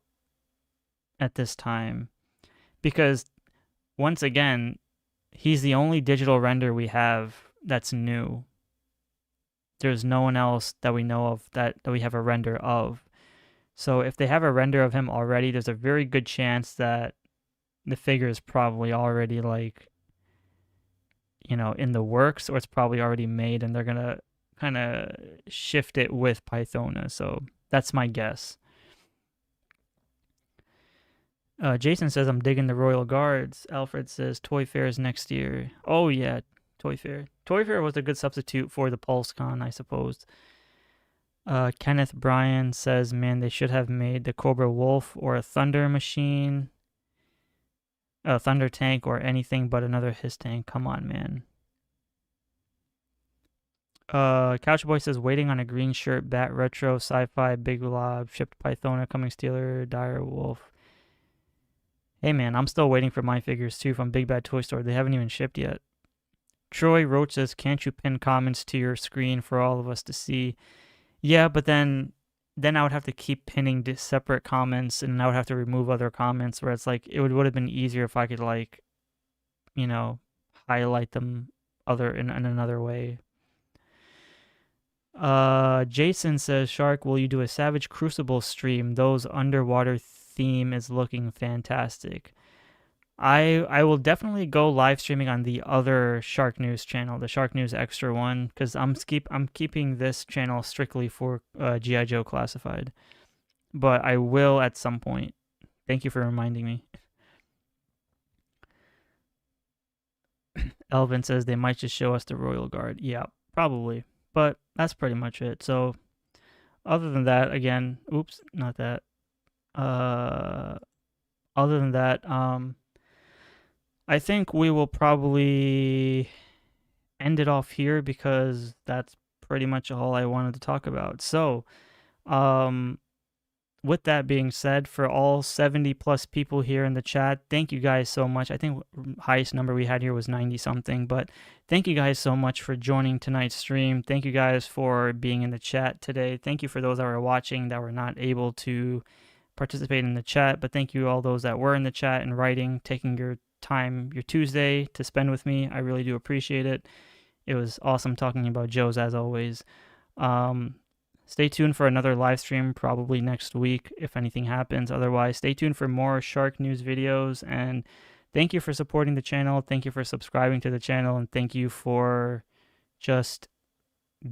at this time, because once again, he's the only digital render we have that's new. There's no one else that we know of that we have a render of. So if they have a render of him already, there's a very good chance that the figure is probably already, like, in the works, or it's probably already made and they're gonna kind of shift it with Pythona. So that's my guess. Jason says, I'm digging the Royal Guards. Alfred says, Toy Fair is next year. Oh, yeah, Toy Fair. Toy Fair was a good substitute for the PulseCon, I suppose. Kenneth Bryan says, man, they should have made the Cobra Wolf or a Thunder Machine, a Thunder Tank, or anything but another His Tank. Come on, man. Couchboy says, waiting on a green shirt, Bat Retro, Sci-Fi, Big Lob, shipped Pythona, Coming Steeler, Dire Wolf. Hey man, I'm still waiting for my figures too from Big Bad Toy Store. They haven't even shipped yet. Troy Roach says, can't you pin comments to your screen for all of us to see? Yeah, but then I would have to keep pinning separate comments, and I would have to remove other comments, where it's like, it would have been easier if I could, like, highlight them in another way. Jason says, Shark, will you do a Savage Crucible stream? Those underwater theme is looking fantastic. I will definitely go live streaming on the other SHARKNEWZ channel, the SHARKNEWZ Extra one, because I'm keeping this channel strictly for GIJOE Classified. But I will at some point. Thank you for reminding me. Elvin says they might just show us the Royal Guard. Yeah, probably. But that's pretty much it. So other than that, again, oops, not that. Other than that, I think we will probably end it off here, because that's pretty much all I wanted to talk about. So, with that being said, for all 70 plus people here in the chat, thank you guys so much. I think highest number we had here was 90 something, but thank you guys so much for joining tonight's stream. Thank you guys for being in the chat today. Thank you for those that were watching that were not able to participate in the chat, but thank you all those that were in the chat and writing, taking your time, your Tuesday to spend with me. I really do appreciate it. It was awesome talking about Joes as always. Stay tuned for another live stream probably next week if anything happens. Otherwise, stay tuned for more SHARKNEWZ videos, and thank you for supporting the channel. Thank you for subscribing to the channel, and thank you for just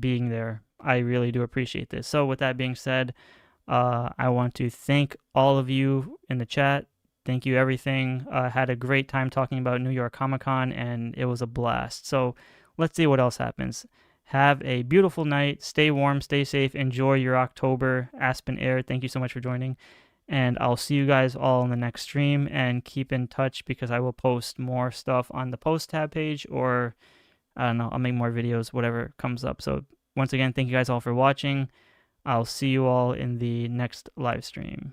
being there. I really do appreciate this. So with that being said, I want to thank all of you in the chat. Thank you, everything. Had a great time talking about New York Comic Con, and it was a blast. So let's see what else happens. Have a beautiful night. Stay warm, stay safe. Enjoy your October Aspen Air. Thank you so much for joining. And I'll see you guys all in the next stream, and keep in touch, because I will post more stuff on the post tab page, or I don't know, I'll make more videos, whatever comes up. So once again, thank you guys all for watching. I'll see you all in the next live stream.